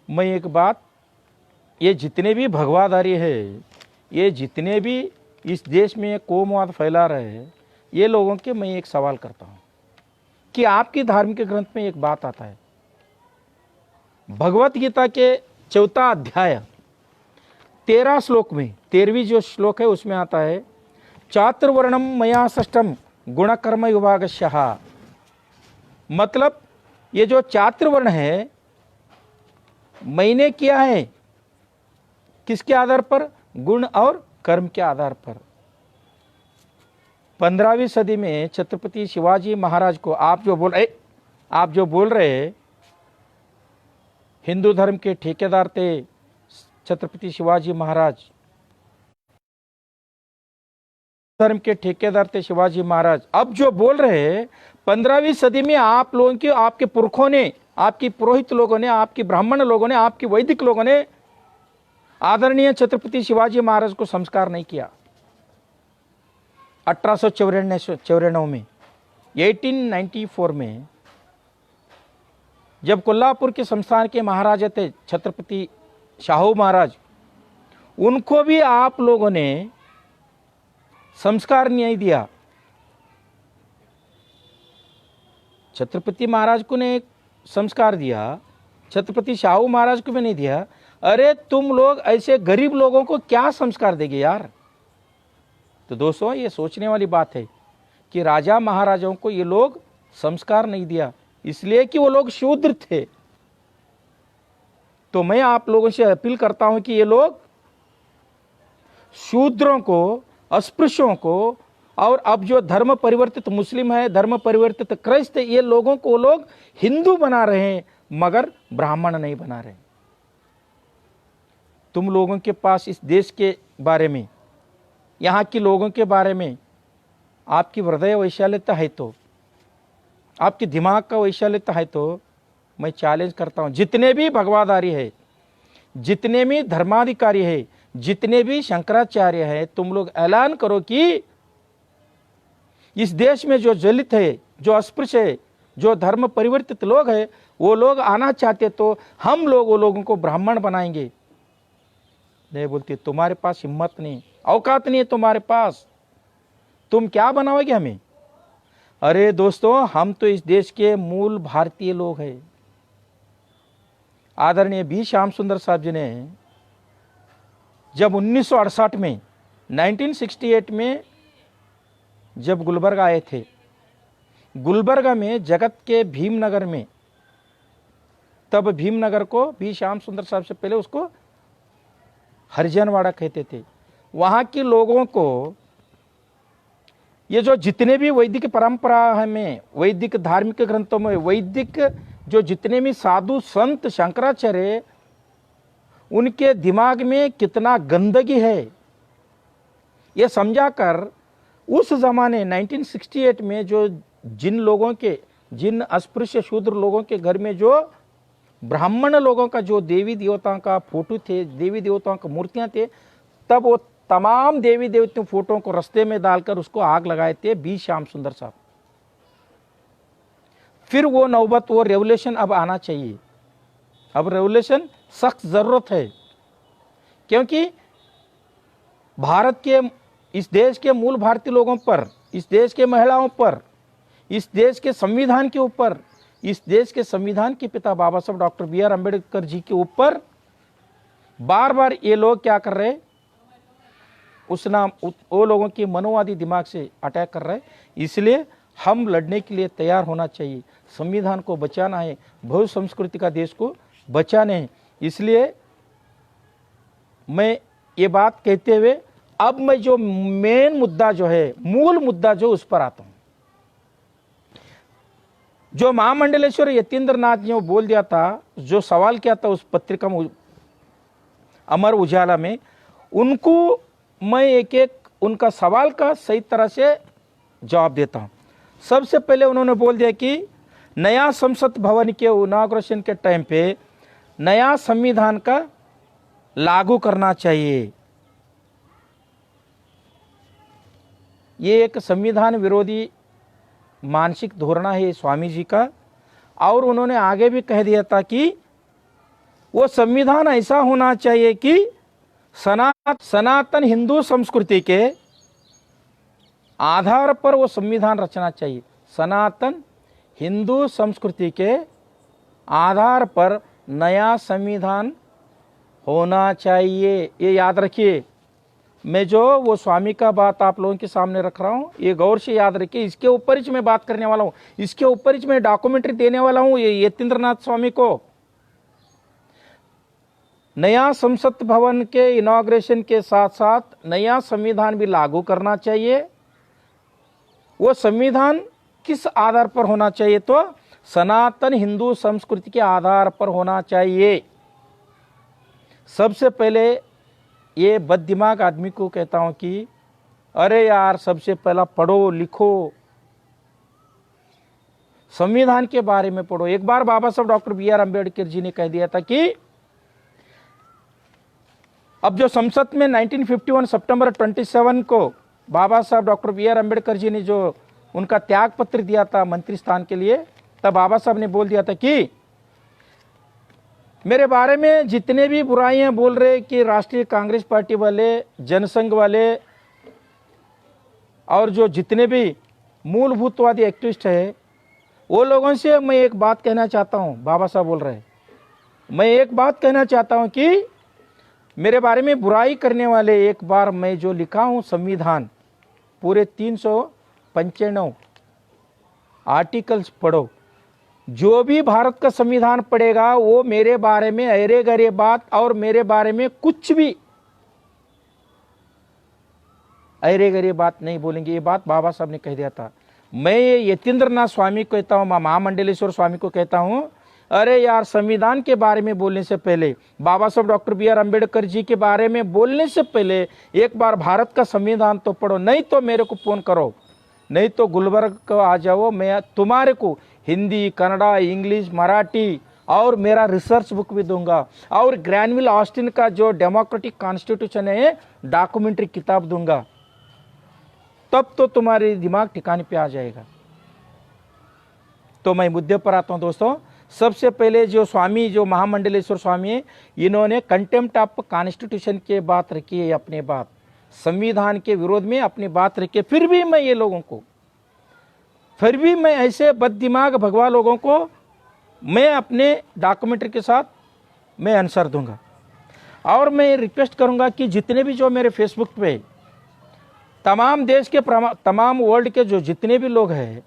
S1: मैं एक बात, ये जितने भी भगवाधारी है, ये जितने भी इस देश में कोमवाद फैला रहे हैं, ये लोगों के मैं एक सवाल करता हूं कि आपकी धार्मिक ग्रंथ में एक बात आता है, भगवत गीता के चौथा अध्याय 13 श्लोक में 13वीं जो श्लोक है उसमें आता है, चातुर्वर्णम मया षष्ठम गुणकर्म विभागस्यः। मतलब ये जो चातुर्वर्ण है मैंने किया है किसके आधार पर? गुण और कर्म के आधार पर। 15वीं सदी में छत्रपति शिवाजी महाराज को आप जो बोल रहे हिंदू धर्म के ठेकेदार थे छत्रपति शिवाजी महाराज, धर्म के ठेकेदार थे शिवाजी महाराज। अब जो बोल रहे 15वीं सदी में आप लोगों के, आपके पुरखों ने, आपकी पुरोहित लोगों ने, आपकी ब्राह्मण लोगों ने, आपकी वैदिक लोगों ने आदरणीय छत्रपति शिवाजी महाराज को संस्कार नहीं किया। 1894 में 1894 में जब कोल्हापुर के संस्थान के महाराजा थे छत्रपति शाहू महाराज, उनको भी आप लोगों ने संस्कार नहीं दिया। छत्रपति महाराज को ने संस्कार दिया, छत्रपति शाहू महाराज को भी नहीं दिया। अरे तुम लोग ऐसे गरीब लोगों को क्या संस्कार देंगे यार? तो दोस्तों ये सोचने वाली बात है कि राजा महाराजाओं को ये लोग संस्कार नहीं दिया इसलिए कि वो लोग शूद्र थे। तो मैं आप लोगों से अपील करता हूं कि ये लोग शूद्रों को, अस्पृश्यों को, और अब जो धर्म परिवर्तित मुस्लिम है, धर्म परिवर्तित क्राइस्त है, ये लोगों को वो लोग हिंदू बना रहे हैं मगर ब्राह्मण नहीं बना रहे। तुम लोगों के पास इस देश के बारे में, यहाँ के लोगों के बारे में आपकी हृदय वैशाल्यता है तो, आपके दिमाग का वैशाल्यता है तो मैं चैलेंज करता हूँ, जितने भी भगवाधारी है, जितने भी धर्माधिकारी है, जितने भी शंकराचार्य है, तुम लोग ऐलान करो कि इस देश में जो दलित है, जो अस्पृश्य है, जो धर्म परिवर्तित लोग है, वो लोग आना चाहते तो हम लोग वो लोगों को ब्राह्मण बनाएंगे। नहीं बोलते तुम्हारे पास हिम्मत नहीं, औकात नहीं है तुम्हारे पास, तुम क्या बनाओगे हमें? अरे दोस्तों हम तो इस देश के मूल भारतीय लोग हैं। आदरणीय बी श्याम सुंदर साहब जी ने जब 1968 में 1968 में जब गुलबर्गा आए थे, गुलबर्गा में जगत के भीमनगर में, तब भीमनगर को बी श्याम सुंदर साहब से पहले उसको हरिजनवाड़ा कहते थे। वहाँ के लोगों को ये जो जितने भी वैदिक परंपरा में, वैदिक धार्मिक ग्रंथों में, वैदिक जो जितने भी साधु संत शंकराचार्य, उनके दिमाग में कितना गंदगी है ये समझाकर उस जमाने 1968 में जो जिन लोगों के, जिन अस्पृश्य शूद्र लोगों के घर में जो ब्राह्मण लोगों का जो देवी देवताओं का फोटो थे, देवी देवताओं की मूर्तियां थे, तब वो तमाम देवी देवताओं फोटो को रास्ते में डालकर उसको आग लगाए थे बी श्याम सुंदर साहब। फिर वो नौबत, वो रेवोल्यूशन अब आना चाहिए। अब रेवोल्यूशन सख्त जरूरत है, क्योंकि भारत के, इस देश के मूल भारतीय लोगों पर, इस देश के महिलाओं पर, इस देश के संविधान के ऊपर, इस देश के संविधान के पिता बाबा साहब doctor B are Ambedkar ji के ऊपर बार बार ये लोग क्या कर रहे, उस नाम वो लोगों के मनोवादी दिमाग से अटैक कर रहे। इसलिए हम लड़ने के लिए तैयार होना चाहिए। संविधान को बचाना है, बहु संस्कृति का देश को बचाने हैं। इसलिए मैं ये बात कहते हुए अब मैं जो मेन मुद्दा जो है, मूल मुद्दा जो, उस पर आता हूं। जो महामंडलेश्वर यतीन्द्र नाथ ने वो बोल दिया था, जो सवाल किया था उस पत्रिका में अमर उजाला में, उनको मैं एक एक उनका सवाल का सही तरह से जवाब देता हूं। सबसे पहले उन्होंने बोल दिया कि नया संसद भवन के इनॉग्रेशन के टाइम पे नया संविधान का लागू करना चाहिए। ये एक संविधान विरोधी मानसिक धोरणा है स्वामी जी का। और उन्होंने आगे भी कह दिया था कि वो संविधान ऐसा होना चाहिए कि सनातन हिंदू संस्कृति के आधार पर वो संविधान रचना चाहिए। सनातन हिंदू संस्कृति के आधार पर नया संविधान होना चाहिए। ये याद रखिए, मैं जो वो स्वामी का बात आप लोगों के सामने रख रहा हूँ, ये गौर से याद रखिए। इसके ऊपर ही मैं बात करने वाला हूँ, इसके ऊपर ही मैं डॉक्यूमेंट्री देने वाला हूँ ये यतीन्द्रनाथ स्वामी को। नया संसद भवन के इनॉग्रेशन के साथ साथ नया संविधान भी लागू करना चाहिए। वो संविधान किस आधार पर होना चाहिए? तो सनातन हिंदू संस्कृति के आधार पर होना चाहिए। सबसे पहले ये बददिमाग आदमी को कहता हूं कि अरे यार, सबसे पहला पढ़ो लिखो, संविधान के बारे में पढ़ो। एक बार बाबा साहब डॉक्टर बी.आर. अम्बेडकर जी ने कह दिया था कि अब जो संसद में 1951 सितंबर 27 को बाबा साहब डॉक्टर बी.आर. अम्बेडकर जी ने जो उनका त्याग पत्र दिया था मंत्री स्थान के लिए, तब बाबा साहब ने बोल दिया था कि मेरे बारे में जितने भी बुराइयां बोल रहे कि राष्ट्रीय कांग्रेस पार्टी वाले, जनसंघ वाले और जो जितने भी मूलभूतवादी एक्टिविस्ट है, वो लोगों से मैं एक बात कहना चाहता हूं। बाबा साहब बोल रहे हैं, मैं एक बात कहना चाहता हूं कि मेरे बारे में बुराई करने वाले, एक बार मैं जो लिखा हूं संविधान पूरे 395 आर्टिकल्स पढ़ो। जो भी भारत का संविधान पढ़ेगा वो मेरे बारे में अरे गरे बात और मेरे बारे में कुछ भी अरे गरे बात नहीं बोलेंगे। ये बात बाबा साहब ने कह दिया था। मैं ये यतीन्द्रनाथ स्वामी को कहता हूँ, महामंडलेश्वर स्वामी को कहता हूँ, अरे यार, संविधान के बारे में बोलने से पहले, बाबा साहब डॉक्टर बी.आर. अम्बेडकर जी के बारे में बोलने से पहले एक बार भारत का संविधान तो पढ़ो। नहीं तो मेरे को फोन करो, नहीं तो गुलबर्ग को आ जाओ, मैं तुम्हारे को हिंदी, कन्नड़ा, इंग्लिश, मराठी और मेरा रिसर्च बुक भी दूंगा, और ग्रैनविल ऑस्टिन का जो डेमोक्रेटिक कॉन्स्टिट्यूशन है डॉक्यूमेंट्री किताब दूंगा। तब तो तुम्हारे दिमाग ठिकाने पे आ जाएगा। तो मैं मुद्दे पर आता हूं दोस्तों। सबसे पहले जो स्वामी, जो महामंडलेश्वर स्वामी है, इन्होंने कंटेम्प्ट ऑफ कॉन्स्टिट्यूशन के बात रखी है, अपने बात संविधान के विरोध में अपनी बात रखी है। फिर भी मैं ये लोगों को, फिर भी मैं ऐसे बददिमाग भगवा लोगों को मैं अपने डॉक्यूमेंट्री के साथ मैं आंसर दूंगा। और मैं रिक्वेस्ट करूंगा कि जितने भी जो मेरे फेसबुक पे तमाम देश के, तमाम वर्ल्ड के जो जितने भी लोग हैं,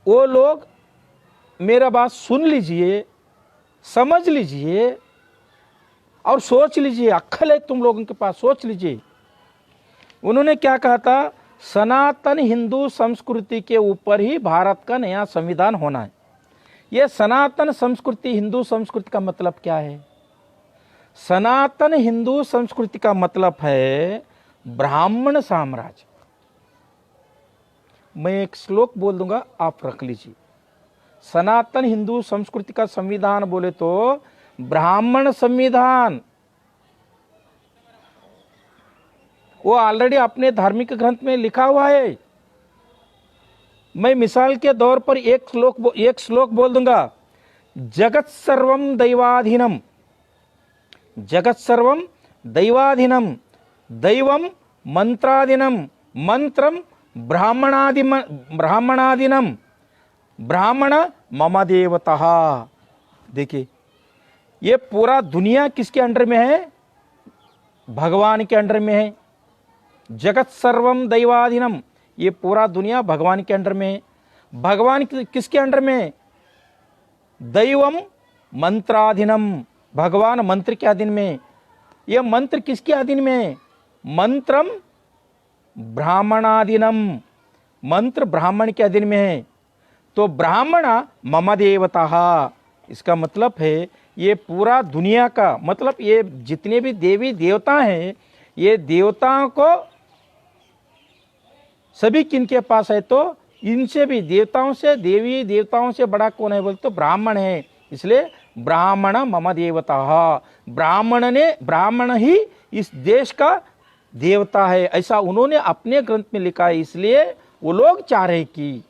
S1: वो लोग मेरा बात सुन लीजिए, समझ लीजिए और सोच लीजिए। अक्ल है तुम लोगों के पास, सोच लीजिए। उन्होंने क्या कहा था? सनातन हिंदू संस्कृति के ऊपर ही भारत का नया संविधान होना है। यह सनातन संस्कृति, हिंदू संस्कृति का मतलब क्या है? सनातन हिंदू संस्कृति का मतलब है ब्राह्मण साम्राज्य। मैं एक श्लोक बोल दूंगा, आप रख लीजिए। सनातन हिंदू संस्कृति का संविधान बोले तो ब्राह्मण संविधान, वो ऑलरेडी अपने धार्मिक ग्रंथ में लिखा हुआ है। मैं मिसाल के तौर पर एक श्लोक बोल दूंगा। जगत सर्वम दैवाधीनम, जगत सर्वम दैवाधीनम, दैवम मंत्राधीनम, मंत्रम ब्राह्मणाधीनम, ब्राह्मण मम देवतः। देखिए, ये पूरा दुनिया किसके अंडर में है? भगवान के अंडर में है। जगत सर्वम दैवाधीनम, ये पूरा दुनिया भगवान के अंडर में है। भगवान किसके अंडर में है? दैवम मंत्राधीनम, भगवान मंत्र के अधीन में। ये मंत्र किसके अधीन में है? मंत्रम ब्राह्मणाधीनम, मंत्र ब्राह्मण के अधीन में है। तो ब्राह्मण मम देवतः, इसका मतलब है ये पूरा दुनिया का, मतलब ये जितने भी देवी देवता हैं, ये देवताओं को सभी किनके पास है? तो इनसे भी, देवताओं से, देवी देवताओं से बड़ा कौन है बोलते तो ब्राह्मण है। इसलिए ब्राह्मण मम देवतः, ब्राह्मण ही इस देश का देवता है, ऐसा उन्होंने अपने ग्रंथ में लिखा है। इसलिए वो लोग चाह रहे कि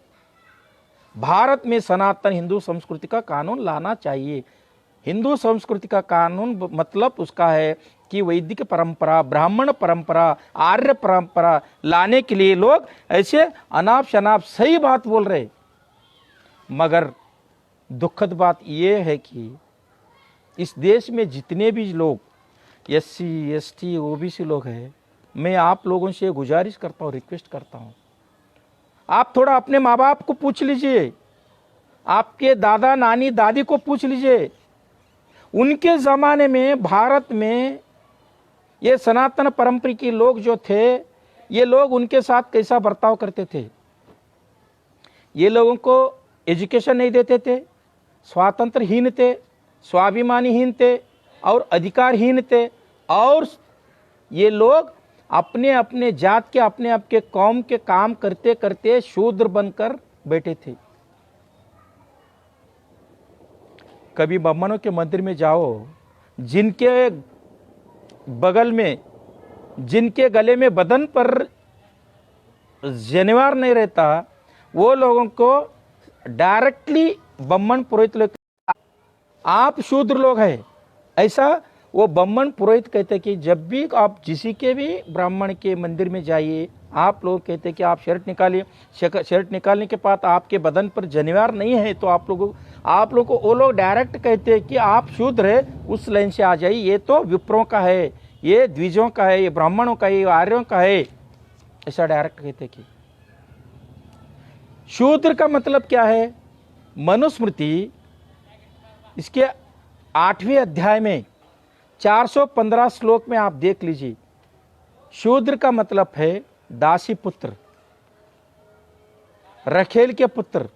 S1: भारत में सनातन हिंदू संस्कृति का कानून लाना चाहिए। हिंदू संस्कृति का कानून मतलब उसका है कि वैदिक परंपरा, ब्राह्मण परंपरा, आर्य परंपरा लाने के लिए लोग ऐसे अनाप शनाप सही बात बोल रहे। मगर दुखद बात यह है कि इस देश में जितने भी लोग SC ST OBC लोग हैं, मैं आप लोगों से गुजारिश करता हूँ, रिक्वेस्ट करता हूँ, आप थोड़ा अपने माँ बाप को पूछ लीजिए, आपके दादा नानी दादी को पूछ लीजिए, उनके ज़माने में भारत में ये सनातन परंपरा के लोग जो थे, ये लोग उनके साथ कैसा बर्ताव करते थे। ये लोगों को एजुकेशन नहीं देते थे, स्वातंत्रहीन थे, स्वाभिमानीहीन थे और अधिकारहीन थे, और ये लोग अपने अपने जात के, अपने अपने कौम के काम करते करते शूद्र बनकर बैठे थे। कभी ब्राह्मणों के मंदिर में जाओ, जिनके बगल में, जिनके गले में बदन पर जनेवार नहीं रहता, वो लोगों को डायरेक्टली ब्राह्मण पुरोहित लोग, आप शूद्र लोग हैं, ऐसा वो ब्राह्मण पुरोहित कहते कि जब भी आप किसी के भी ब्राह्मण के मंदिर में जाइए, आप लोग कहते कि आप शर्ट निकालिए, शर्ट निकालने के बाद आपके बदन पर जनेवार नहीं है तो आप लोगों को वो लोग डायरेक्ट कहते हैं कि आप शूद्र है, उस लाइन से आ जाइए, ये तो विप्रों का है, ये द्विजों का है, ये ब्राह्मणों का है, ये आर्यों का है, ऐसा डायरेक्ट कहते कि। शूद्र का मतलब क्या है? मनुस्मृति इसके 8वें अध्याय में 415 श्लोक में आप देख लीजिए, शूद्र का मतलब है दासी पुत्र, रखेल के पुत्र।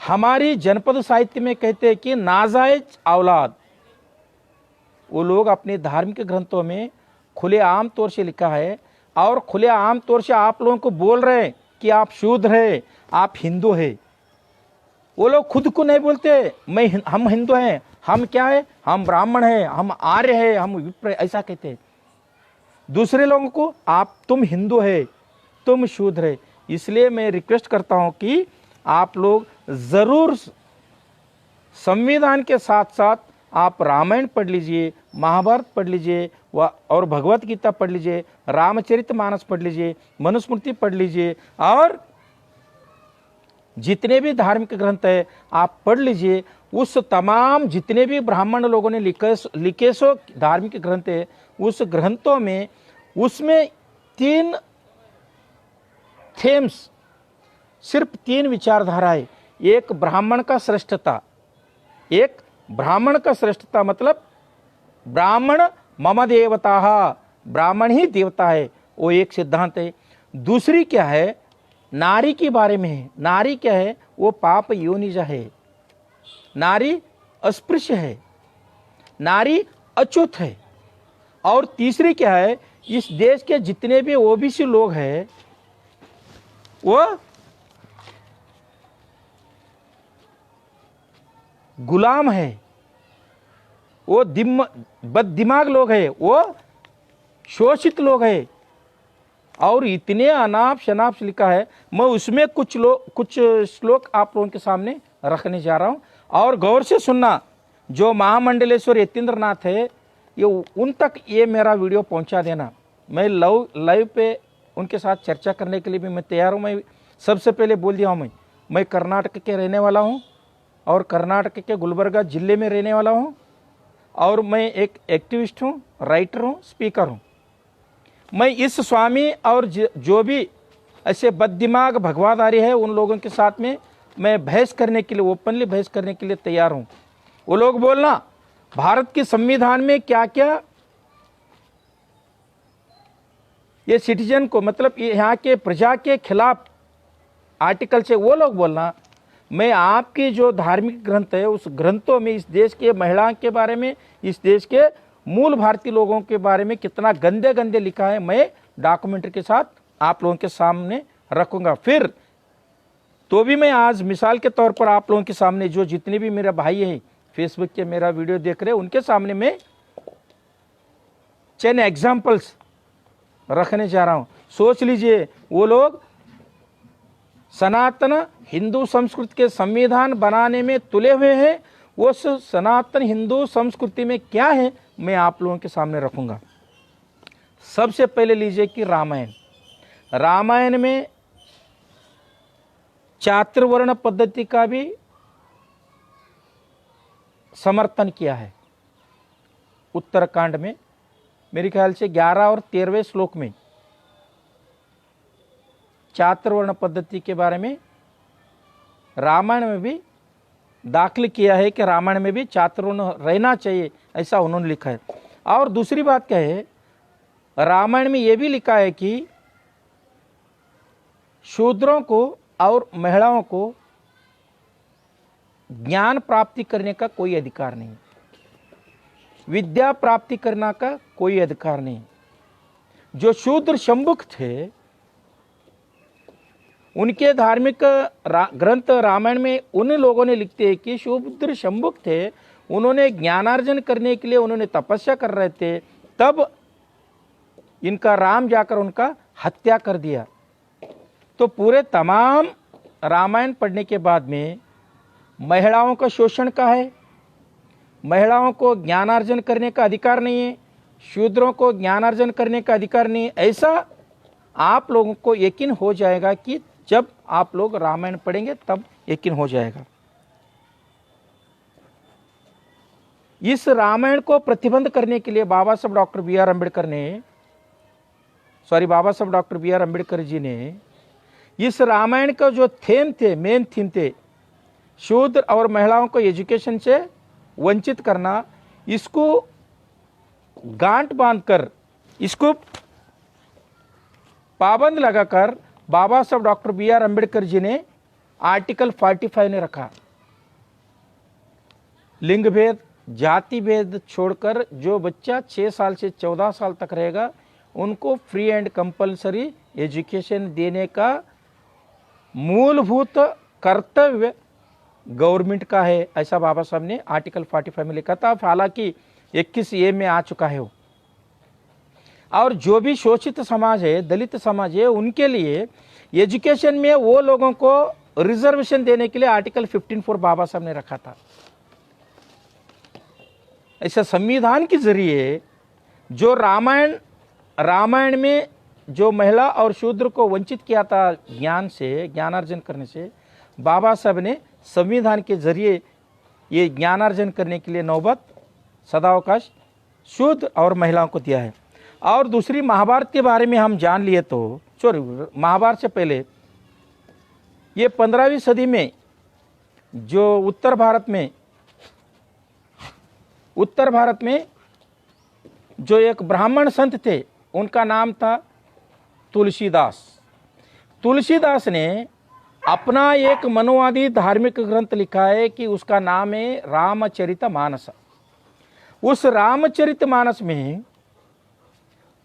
S1: हमारी जनपद साहित्य में कहते हैं कि नाजायज औलाद। वो लोग अपने धार्मिक ग्रंथों में खुले आम तौर से लिखा है, और खुले आम तौर से आप लोगों को बोल रहे हैं कि आप शूद्र हैं, आप हिंदू हैं। वो लोग खुद को नहीं बोलते हम हिंदू हैं, हम क्या है, हम ब्राह्मण हैं, हम आर्य हैं, हम विप्र, ऐसा कहते हैं। दूसरे लोगों को आप, तुम हिंदू है, तुम शूद्र है। इसलिए मैं रिक्वेस्ट करता हूं कि आप लोग जरूर संविधान के साथ साथ आप रामायण पढ़ लीजिए, महाभारत पढ़ लीजिए, और भगवत गीता पढ़ लीजिए, रामचरितमानस पढ़ लीजिए, मनुस्मृति पढ़ लीजिए, और जितने भी धार्मिक ग्रंथ है आप पढ़ लीजिए। उस तमाम जितने भी ब्राह्मण लोगों ने लिखे सो धार्मिक ग्रंथ है, उस ग्रंथों में उसमें 3 थेम्स, सिर्फ 3 विचारधाराएं। एक ब्राह्मण का श्रेष्ठता, एक ब्राह्मण का श्रेष्ठता मतलब ब्राह्मण मम देवता, ब्राह्मण ही देवता है, वो एक सिद्धांत है। दूसरी क्या है, नारी के बारे में है। नारी क्या है, वो पाप योनिज है, नारी अस्पृश्य है, नारी अछूत है। और तीसरी क्या है, इस देश के जितने भी OBC लोग हैं वो गुलाम है, वो बददिमाग लोग हैं, वो शोषित लोग हैं। और इतने अनाप शनाप लिखा है, मैं उसमें कुछ श्लोक आप लोगों के सामने रखने जा रहा हूं, और गौर से सुनना। जो महामंडलेश्वर यतीन्द्रनाथ है, ये उन तक ये मेरा वीडियो पहुंचा देना। मैं लाइव पे उनके साथ चर्चा करने के लिए भी मैं तैयार हूँ। मैं सबसे पहले बोल दिया हूँ, मैं कर्नाटक के रहने वाला हूँ, और कर्नाटक के गुलबर्गा जिले में रहने वाला हूँ, और मैं एक एक्टिविस्ट हूँ, राइटर हूँ, स्पीकर हूँ। मैं इस स्वामी और जो भी ऐसे बददिमाग भगवादारी है, उन लोगों के साथ में मैं बहस करने के लिए, ओपनली बहस करने के लिए तैयार हूँ। वो लोग बोलना भारत के संविधान में क्या क्या ये सिटीजन को, मतलब यहाँ के प्रजा के खिलाफ आर्टिकल से, वो लोग बोलना। मैं आपकी जो धार्मिक ग्रंथ है उस ग्रंथों में इस देश के महिलाओं के बारे में, इस देश के मूल भारतीय लोगों के बारे में कितना गंदे गंदे लिखा है, मैं डॉक्यूमेंट्री के साथ आप लोगों के सामने रखूंगा। फिर तो भी मैं आज मिसाल के तौर पर आप लोगों के सामने, जो जितने भी मेरे भाई हैं फेसबुक के मेरा वीडियो देख रहे हैं, उनके सामने मैं 10 एग्जाम्पल्स रखने जा रहा हूं। सोच लीजिए, वो लोग सनातन हिंदू संस्कृति के संविधान बनाने में तुले हुए हैं। वो सनातन हिंदू संस्कृति में क्या है, मैं आप लोगों के सामने रखूंगा। सबसे पहले लीजिए कि रामायण में चातुर्वर्ण पद्धति का भी समर्थन किया है। उत्तरकांड में मेरे ख्याल से 11 और 13वें श्लोक में चातुर्वर्ण पद्धति के बारे में रामायण में भी दाखिल किया है कि रामायण में भी चातुर्वर्ण रहना चाहिए, ऐसा उन्होंने लिखा है। और दूसरी बात क्या है, रामायण में यह भी लिखा है कि शूद्रों को और महिलाओं को ज्ञान प्राप्ति करने का कोई अधिकार नहीं, विद्या प्राप्ति करने का कोई अधिकार नहीं। जो शूद्र शंभुक थे, उनके धार्मिक ग्रंथ रामायण में उन लोगों ने लिखते हैं कि शूद्र शंभुक थे, उन्होंने ज्ञानार्जन करने के लिए उन्होंने तपस्या कर रहे थे, तब इनका राम जाकर उनका हत्या कर दिया। तो पूरे तमाम रामायण पढ़ने के बाद में महिलाओं का शोषण का है, महिलाओं को ज्ञानार्जन करने का अधिकार नहीं है, शूद्रों को ज्ञानार्जन करने का अधिकार नहीं है, ऐसा आप लोगों को यकीन हो जाएगा कि जब आप लोग रामायण पढ़ेंगे तब यकीन हो जाएगा। इस रामायण को प्रतिबंध करने के लिए बाबा साहब doctor B are Ambedkar ji ने इस रामायण का जो थीम थे, मेन थीम थे, शूद्र और महिलाओं को एजुकेशन से वंचित करना, इसको गांठ बांधकर, इसको पाबंद लगाकर बाबा साहब doctor B are Ambedkar ji ने आर्टिकल 45 ने रखा। लिंग भेद, जाति भेद छोड़कर जो बच्चा 6 साल से 14 साल तक रहेगा उनको फ्री एंड कंपलसरी एजुकेशन देने का मूलभूत कर्तव्य गवर्नमेंट का है, ऐसा बाबा साहब ने आर्टिकल 45 में लिखा था। हालांकि 21A में आ चुका है वो। और जो भी शोषित समाज है, दलित समाज है, उनके लिए एजुकेशन में वो लोगों को रिजर्वेशन देने के लिए आर्टिकल 15(4) बाबा साहब ने रखा था। ऐसा संविधान के जरिए जो रामायण में जो महिला और शूद्र को वंचित किया था ज्ञान से, ज्ञानार्जन करने से, बाबा साहब ने संविधान के जरिए ये ज्ञानार्जन करने के लिए नौबत, सदावकाश शूद्र और महिलाओं को दिया है। और दूसरी, महाभारत के बारे में हम जान लिए तो, महाभारत से पहले ये 15वीं सदी में जो उत्तर भारत में जो एक ब्राह्मण संत थे, उनका नाम था तुलसीदास। तुलसीदास ने अपना एक मनोवादी धार्मिक ग्रंथ लिखा है कि उसका नाम है रामचरितमानस। उस रामचरितमानस में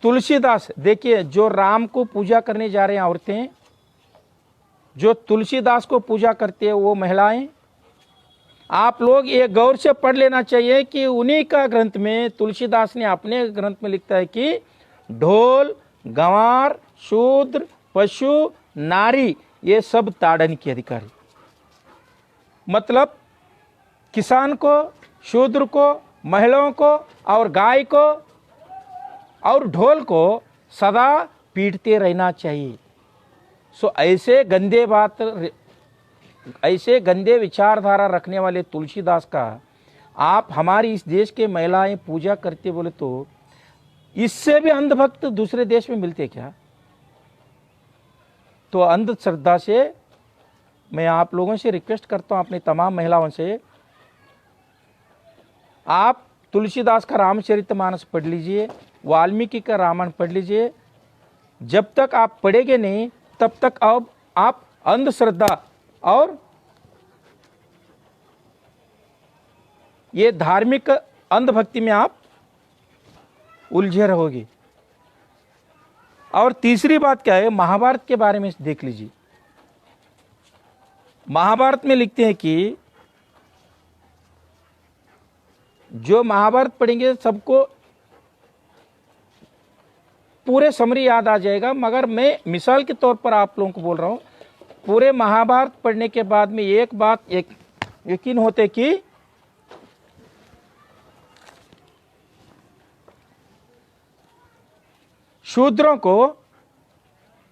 S1: तुलसीदास, देखिए, जो राम को पूजा करने जा रहे हैं औरतें, जो तुलसीदास को पूजा करते हैं वो महिलाएं, आप लोग ये गौर से पढ़ लेना चाहिए कि उन्हीं का ग्रंथ में तुलसीदास ने अपने ग्रंथ में लिखता है कि ढोल, गंवार, शूद्र, पशु, नारी, ये सब ताड़न के अधिकारी। मतलब किसान को, शूद्र को, महिलाओं को और गाय को और ढोल को सदा पीटते रहना चाहिए। ऐसे गंदे विचारधारा रखने वाले तुलसीदास का आप हमारी इस देश के महिलाएं पूजा करते बोले तो इससे भी अंधभक्त दूसरे देश में मिलते क्या? तो अंधश्रद्धा से मैं आप लोगों से रिक्वेस्ट करता हूं, अपनी तमाम महिलाओं से, आप तुलसीदास का रामचरितमानस पढ़ लीजिए, वाल्मीकि का रामायण पढ़ लीजिए। जब तक आप पढ़ेंगे नहीं तब तक अब आप अंधश्रद्धा और ये धार्मिक अंधभक्ति में आप उलझे रहोगे। और तीसरी बात क्या है, महाभारत के बारे में देख लीजिए। महाभारत में लिखते हैं कि जो महाभारत पढ़ेंगे सबको पूरे समरी याद आ जाएगा, मगर मैं मिसाल के तौर पर आप लोगों को बोल रहा हूं। पूरे महाभारत पढ़ने के बाद में एक बात यकीन होते कि शूद्रों को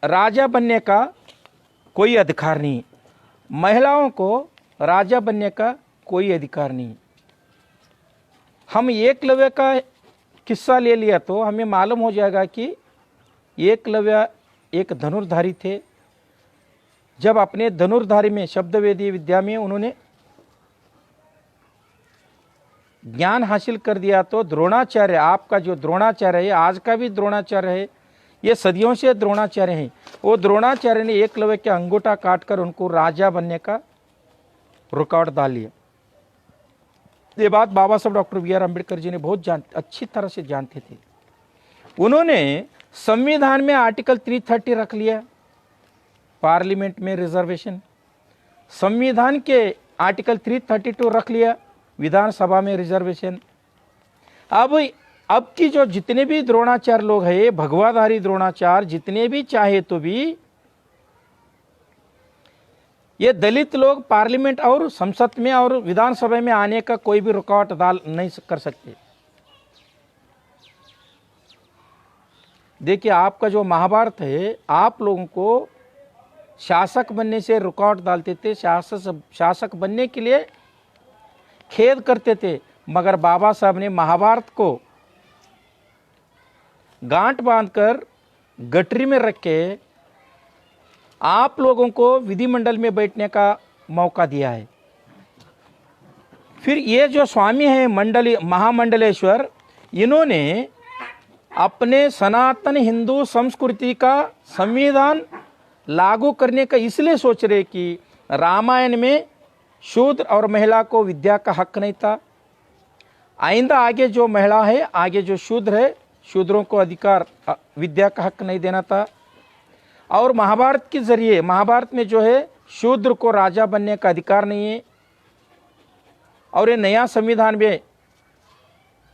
S1: राजा बनने का कोई अधिकार नहीं, महिलाओं को राजा बनने का कोई अधिकार नहीं। हम एकलव्य का किस्सा ले लिया तो हमें मालूम हो जाएगा कि एकलव्य एक धनुर्धारी थे। जब अपने धनुर्धारी में शब्दवेदी विद्या में उन्होंने ज्ञान हासिल कर दिया तो द्रोणाचार्य, आपका जो द्रोणाचार्य है, आज का भी द्रोणाचार्य है, ये सदियों से द्रोणाचार्य हैं, वो द्रोणाचार्य ने एकलव्य के अंगूठा काटकर उनको राजा बनने का रुकावट डाल लिया। ये बात बाबा साहब डॉक्टर बी.आर. अम्बेडकर जी ने बहुत अच्छी तरह से जानते थे। उन्होंने संविधान में आर्टिकल 330 रख लिया, पार्लियामेंट में रिजर्वेशन, संविधान के आर्टिकल 332 रख लिया, विधानसभा में रिजर्वेशन। अब की जो जितने भी द्रोणाचार्य लोग हैं, भगवाधारी द्रोणाचार्य जितने भी चाहे तो भी ये दलित लोग पार्लियामेंट और संसद में और विधानसभा में आने का कोई भी रुकावट डाल नहीं कर सकते। देखिए, आपका जो महाभारत है, आप लोगों को शासक बनने से रुकावट डालते थे, शासक बनने के लिए खेद करते थे, मगर बाबा साहब ने महाभारत को गांठ बांधकर गठरी में रख के आप लोगों को विधिमंडल में बैठने का मौका दिया है। फिर ये जो स्वामी हैं महामंडलेश्वर, इन्होंने अपने सनातन हिंदू संस्कृति का संविधान लागू करने का इसलिए सोच रहे कि रामायण में शूद्र और महिला को विद्या का हक नहीं था, आइंदा आगे जो महिला है, आगे जो शूद्र है, शूद्रों को अधिकार विद्या का हक नहीं देना था। और महाभारत के जरिए, महाभारत में जो है शूद्र को राजा बनने का अधिकार नहीं है। और ये नया संविधान में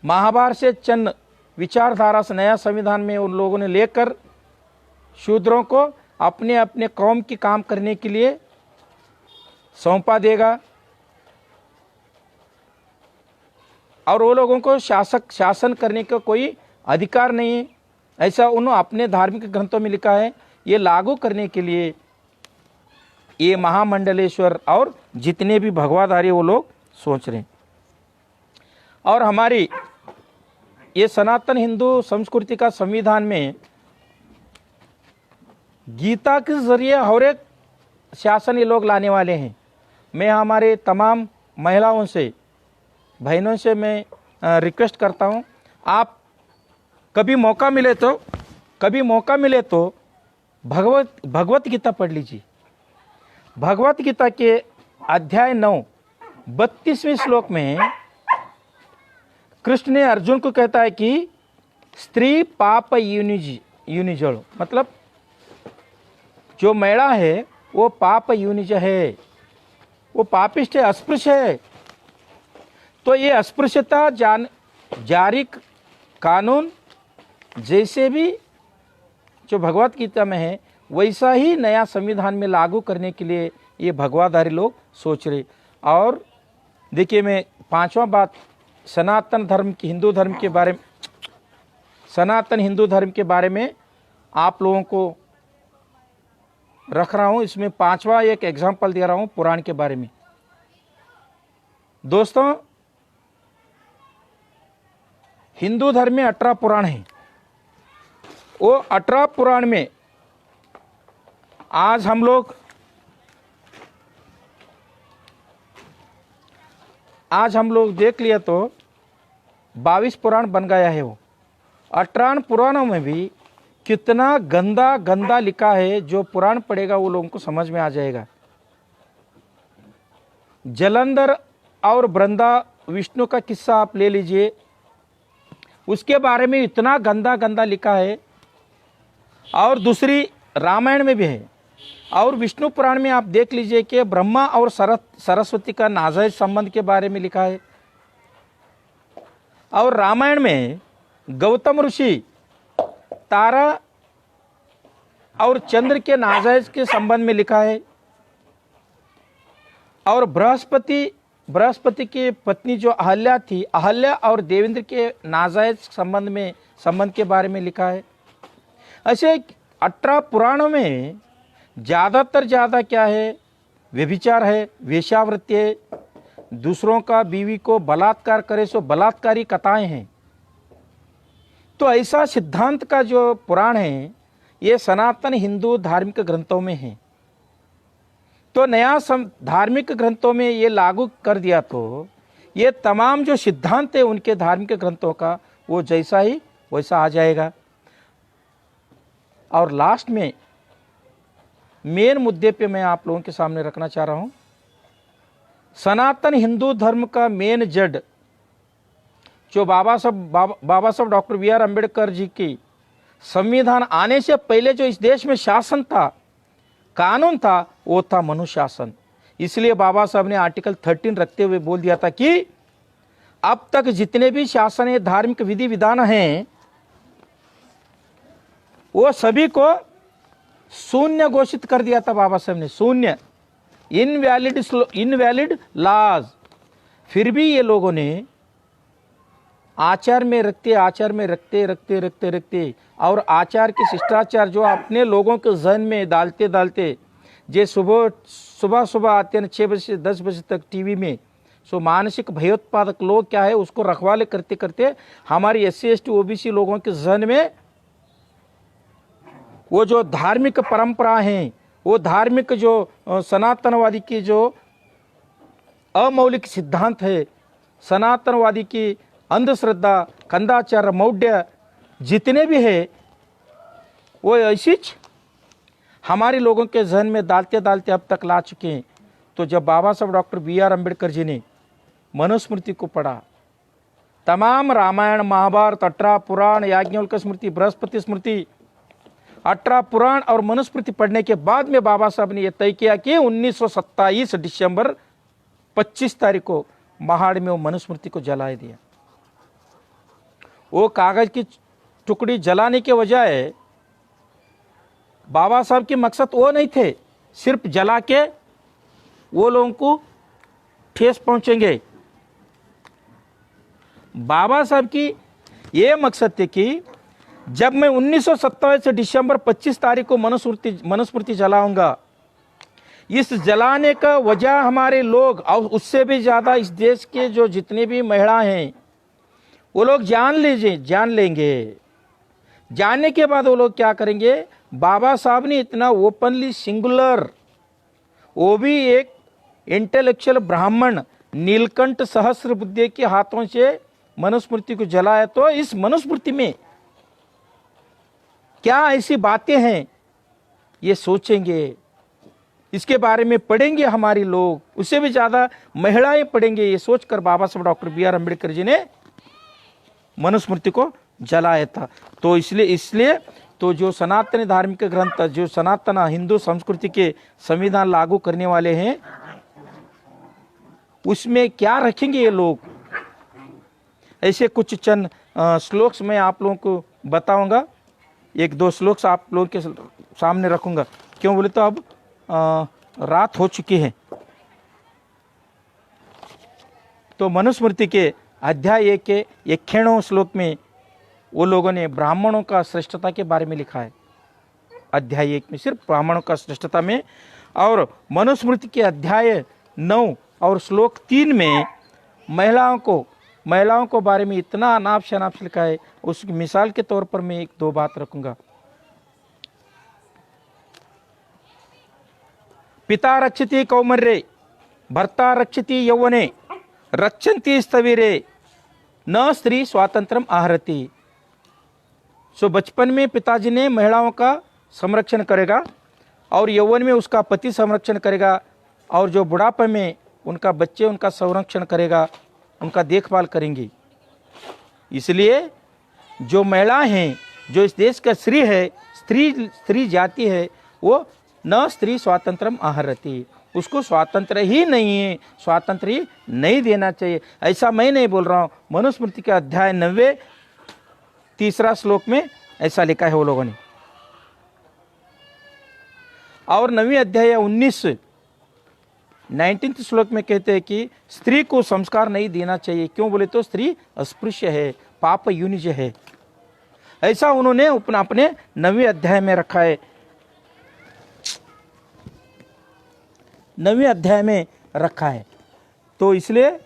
S1: महाभारत से चंद विचारधारा से नया संविधान में उन लोगों ने लेकर शूद्रों को अपने अपने कौम की काम करने के लिए सौंपा देगा और वो लोगों को शासन करने का कोई अधिकार नहीं है, ऐसा उन्होंने अपने धार्मिक ग्रंथों में लिखा है। ये लागू करने के लिए ये महामंडलेश्वर और जितने भी भगवाधारी वो लोग सोच रहे हैं। और हमारी ये सनातन हिंदू संस्कृति का संविधान में गीता के जरिए हर एक शासन ये लोग लाने वाले हैं। मैं हमारे तमाम महिलाओं से, बहनों से मैं रिक्वेस्ट करता हूँ, आप कभी मौका मिले तो भगवत गीता पढ़ लीजिए। भगवत गीता के अध्याय 9 32वें श्लोक में कृष्ण ने अर्जुन को कहता है कि स्त्री पाप यूनिजल, मतलब जो महिला है वो पाप यूनिज है, वो पापिष्ट है, अस्पृश्य है। तो ये अस्पृश्यता जारी कानून जैसे भी जो भगवत गीता में है वैसा ही नया संविधान में लागू करने के लिए ये भगवाधारी लोग सोच रहे। और देखिए, मैं पांचवा बात सनातन हिंदू धर्म के बारे में आप लोगों को रख रहा हूं। इसमें पांचवा एक एग्जाम्पल दे रहा हूं पुराण के बारे में। दोस्तों, हिंदू धर्म में 18 पुराण हैं। वो 18 पुराण में आज हम लोग देख लिया तो 22 पुराण बन गया है। वो 18 पुराणों में भी कितना गंदा लिखा है, जो पुराण पढ़ेगा वो लोगों को समझ में आ जाएगा। जलंधर और वृंदा विष्णु का किस्सा आप ले लीजिए, उसके बारे में इतना गंदा लिखा है। और दूसरी रामायण में भी है। और विष्णु पुराण में आप देख लीजिए कि ब्रह्मा और सरस्वती का नाजायज संबंध के बारे में लिखा है। और रामायण में गौतम ऋषि तारा और चंद्र के नाजायज के संबंध में लिखा है। और बृहस्पति की पत्नी जो अहल्या थी, अहल्या और देवेंद्र के नाजायज संबंध के बारे में लिखा है। ऐसे 18 पुराणों में ज़्यादा क्या है, व्यभिचार है, वेश्यावृत्ति है, दूसरों का बीवी को बलात्कार करे सो बलात्कारी कथाएं हैं। तो ऐसा सिद्धांत का जो पुराण है ये सनातन हिंदू धार्मिक ग्रंथों में है। तो नया धार्मिक ग्रंथों में ये लागू कर दिया तो ये तमाम जो सिद्धांत है उनके धार्मिक ग्रंथों का वो जैसा ही वैसा आ जाएगा। और लास्ट में मेन मुद्दे पे मैं आप लोगों के सामने रखना चाह रहा हूं, सनातन हिंदू धर्म का मेन जड़ जो बाबा साहब डॉक्टर बी.आर. अम्बेडकर जी की संविधान आने से पहले जो इस देश में शासन था, कानून था, वो था मनुशासन। इसलिए बाबा साहब ने आर्टिकल 13 रखते हुए बोल दिया था कि अब तक जितने भी शासन है, धार्मिक विधि विधान हैं, वो सभी को शून्य घोषित कर दिया था बाबा साहब ने, शून्य, इनवैलिड लॉज। फिर भी ये लोगों ने आचार में रखते और आचार के शिष्टाचार जो अपने लोगों के जहन में डालते जे सुबह आते हैं 6 बजे से 10 बजे तक टीवी में, सो मानसिक भयोत्पादक लोग क्या है उसको रखवाले करते करते हमारी SC ST OBC लोगों के जहन में वो जो धार्मिक परंपरा हैं, वो धार्मिक जो सनातनवादी की जो अमौलिक सिद्धांत है, सनातनवादी की अंधश्रद्धा, कंदाचार, मौढ़्य जितने भी है, वो ऐसी हमारे लोगों के जहन में डालते अब तक ला चुके हैं। तो जब बाबा साहब डॉक्टर बी.आर. अम्बेडकर जी ने मनुस्मृति को पढ़ा, तमाम रामायण, महाभारत, 18 पुराण, याज्ञवल्क स्मृति, बृहस्पति स्मृति, 18 पुराण और मनुस्मृति पढ़ने के बाद में बाबा साहब ने यह तय किया कि 1927 दिसंबर 25 तारीख को महाड़ में वो मनुस्मृति को जला दिया। वो कागज की टुकड़ी जलाने के बजाय बाबा साहब के मकसद वो नहीं थे सिर्फ जला के वो लोगों को ठेस पहुंचेंगे। बाबा साहब की ये मकसद थे कि जब मैं 1927 दिसंबर 25 तारीख को मनुस्मृति जलाऊंगा, इस जलाने का वजह हमारे लोग और उससे भी ज़्यादा इस देश के जो जितने भी महिला हैं वो लोग जान लेंगे। जानने के बाद वो लोग क्या करेंगे, बाबा साहब ने इतना ओपनली सिंगुलर, वो भी एक इंटेलेक्चुअल ब्राह्मण नीलकंठ सहस्त्रबुद्धे के हाथों से मनुस्मृति को जलाया। तो इस मनुस्मृति में क्या ऐसी बातें हैं ये सोचेंगे, इसके बारे में पढ़ेंगे हमारे लोग, उससे भी ज़्यादा महिलाएं पढ़ेंगे। ये सोचकर बाबा साहब डॉक्टर बी.आर. अम्बेडकर जी ने मनुस्मृति को जलाया था। तो इसलिए तो जो सनातन धार्मिक ग्रंथ, जो सनातन हिंदू संस्कृति के संविधान लागू करने वाले हैं, उसमें क्या रखेंगे ये लोग, ऐसे कुछ चंद श्लोक्स मैं आप लोगों को बताऊंगा। 1-2 श्लोक्स आप लोगों के सामने रखूंगा। क्यों बोले तो अब रात हो चुकी है। तो मनुस्मृति के अध्याय 1 के 91वें श्लोक में वो लोगों ने ब्राह्मणों का श्रेष्ठता के बारे में लिखा है। अध्याय 1 में सिर्फ ब्राह्मणों का श्रेष्ठता में, और मनुस्मृति के अध्याय 9 और श्लोक 3 में महिलाओं को बारे में इतना अनाप शनाप लिखा है। उसकी मिसाल के तौर पर मैं 1-2 बात रखूंगा। पिता रक्षति कौमर्ये, भर्ता रक्षति यौवने, रक्षन्ति स्थविरे, न स्त्री स्वातंत्रम आहरति। सो बचपन में पिताजी ने महिलाओं का संरक्षण करेगा और यौवन में उसका पति संरक्षण करेगा, और जो बुढ़ापे में उनका बच्चे उनका संरक्षण करेगा, उनका देखभाल करेंगी। इसलिए जो महिलाएं हैं, जो इस देश का स्त्री है, स्त्री जाति है, वो न स्त्री स्वातंत्रम आहरति, उसको स्वातंत्र ही नहीं है, स्वातंत्र ही नहीं देना चाहिए। ऐसा मैं नहीं बोल रहा हूँ, मनुस्मृति के अध्याय 90 3 श्लोक में ऐसा लिखा है वो लोगों ने। और 9वें अध्याय 19 श्लोक में कहते हैं कि स्त्री को संस्कार नहीं देना चाहिए। क्यों बोले तो स्त्री अस्पृश्य है, पाप युनिज है। ऐसा उन्होंने अपने 9वें अध्याय में रखा है। 9वें अध्याय में रखा है। तो इसलिए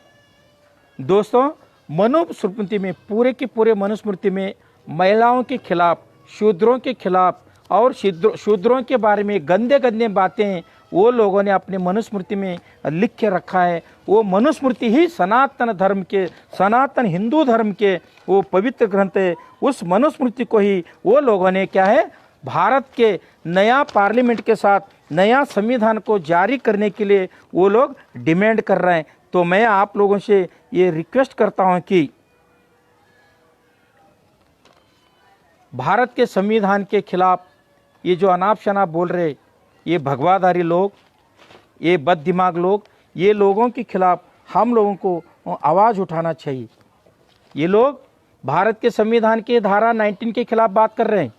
S1: दोस्तों मनुस्मृति में पूरे के पूरे मनुस्मृति में महिलाओं के खिलाफ, शूद्रों के खिलाफ और शूद्रों के बारे में गंदे गंदे बातें वो लोगों ने अपने मनुस्मृति में लिख के रखा है। वो मनुस्मृति ही सनातन धर्म के, सनातन हिंदू धर्म के वो पवित्र ग्रंथ है। उस मनुस्मृति को ही वो लोगों ने क्या है, भारत के नया पार्लियामेंट के साथ नया संविधान को जारी करने के लिए वो लोग डिमांड कर रहे हैं। तो मैं आप लोगों से ये रिक्वेस्ट करता हूं कि भारत के संविधान के खिलाफ ये जो अनाप शनाप बोल रहे, ये भगवाधारी लोग, ये बद दिमाग लोग, ये लोगों के खिलाफ हम लोगों को आवाज़ उठाना चाहिए। ये लोग भारत के संविधान के धारा 19 के खिलाफ बात कर रहे हैं।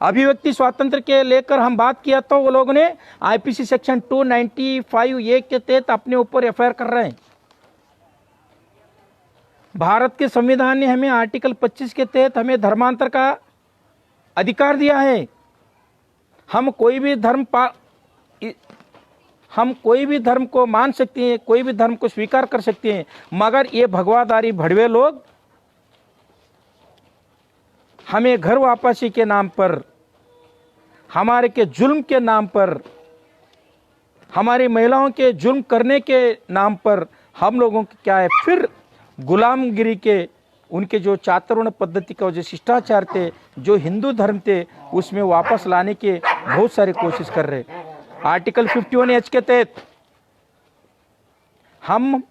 S1: अभिव्यक्ति स्वातंत्र के लेकर हम बात किया तो वो लोगों ने आईपीसी सेक्शन 295A के तहत अपने ऊपर एफआईआर कर रहे हैं। भारत के संविधान ने हमें आर्टिकल 25 के तहत हमें धर्मांतर का अधिकार दिया है। हम कोई भी धर्म को मान सकते हैं, कोई भी धर्म को स्वीकार कर सकते हैं, मगर ये भगवाधारी भड़वे लोग हमें घर वापसी के नाम पर, हमारे के जुल्म के नाम पर, हमारी महिलाओं के जुल्म करने के नाम पर हम लोगों की क्या है, फिर गुलामगिरी के, उनके जो चातुर्वर्ण पद्धति का जो शिष्टाचार थे, जो हिंदू धर्म थे, उसमें वापस लाने के बहुत सारे कोशिश कर रहे। आर्टिकल 51H के तहत हम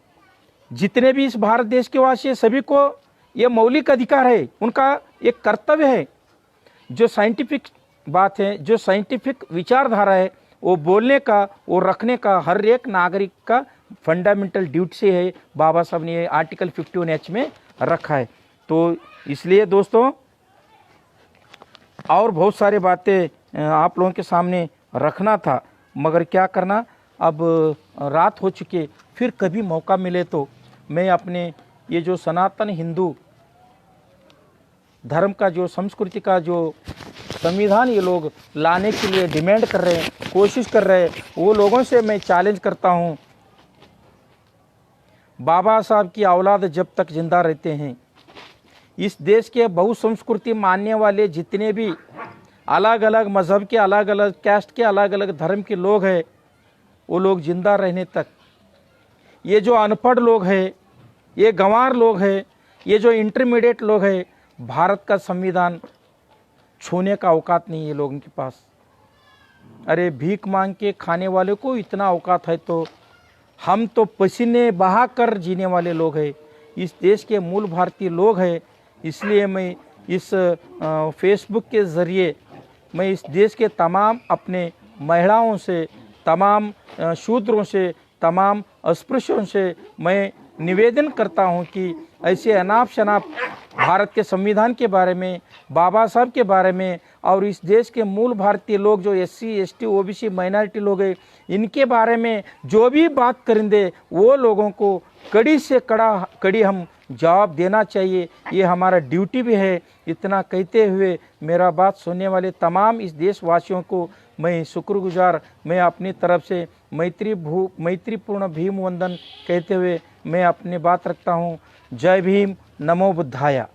S1: जितने भी इस भारत देश के वासी सभी को ये मौलिक अधिकार है, उनका एक कर्तव्य है। जो साइंटिफिक बात है, जो साइंटिफिक विचारधारा है, वो बोलने का, वो रखने का हर एक नागरिक का फंडामेंटल ड्यूटी है। बाबा साहब ने ये आर्टिकल 51H में रखा है। तो इसलिए दोस्तों और बहुत सारी बातें आप लोगों के सामने रखना था, मगर क्या करना, अब रात हो चुकी, फिर कभी मौका मिले तो मैं अपने ये जो सनातन हिंदू धर्म का, जो संस्कृति का जो संविधान ये लोग लाने के लिए डिमांड कर रहे हैं, कोशिश कर रहे हैं, वो लोगों से मैं चैलेंज करता हूँ। बाबा साहब की औलाद जब तक जिंदा रहते हैं, इस देश के बहुसंस्कृति मानने वाले जितने भी अलग अलग मज़हब के, अलग अलग कैस्ट के, अलग अलग धर्म के लोग हैं, वो लोग जिंदा रहने तक, ये जो अनपढ़ लोग हैं, ये गंवार लोग हैं, ये जो इंटरमीडिएट लोग हैं, भारत का संविधान छूने का औकात नहीं है लोगों के पास। अरे भीख मांग के खाने वाले को इतना औकात है, तो हम तो पसीने बहा कर जीने वाले लोग हैं, इस देश के मूल भारतीय लोग हैं। इसलिए मैं इस फेसबुक के ज़रिए मैं इस देश के तमाम अपने महिलाओं से, तमाम शूद्रों से, तमाम अस्पृश्यों से मैं निवेदन करता हूं कि ऐसे अनाप शनाप भारत के संविधान के बारे में, बाबा साहब के बारे में और इस देश के मूल भारतीय लोग जो SC ST OBC माइनॉरिटी लोग हैं, इनके बारे में जो भी बात करेंगे वो लोगों को कड़ी से कड़ी हम जवाब देना चाहिए। ये हमारा ड्यूटी भी है। इतना कहते हुए मेरा बात सुनने वाले तमाम इस देशवासियों को मैं शुक्रगुजार, मैं अपनी तरफ से मैत्रीपूर्ण भीम वंदन कहते हुए मैं अपनी बात रखता हूँ। जय भीम, नमो बुद्धाय।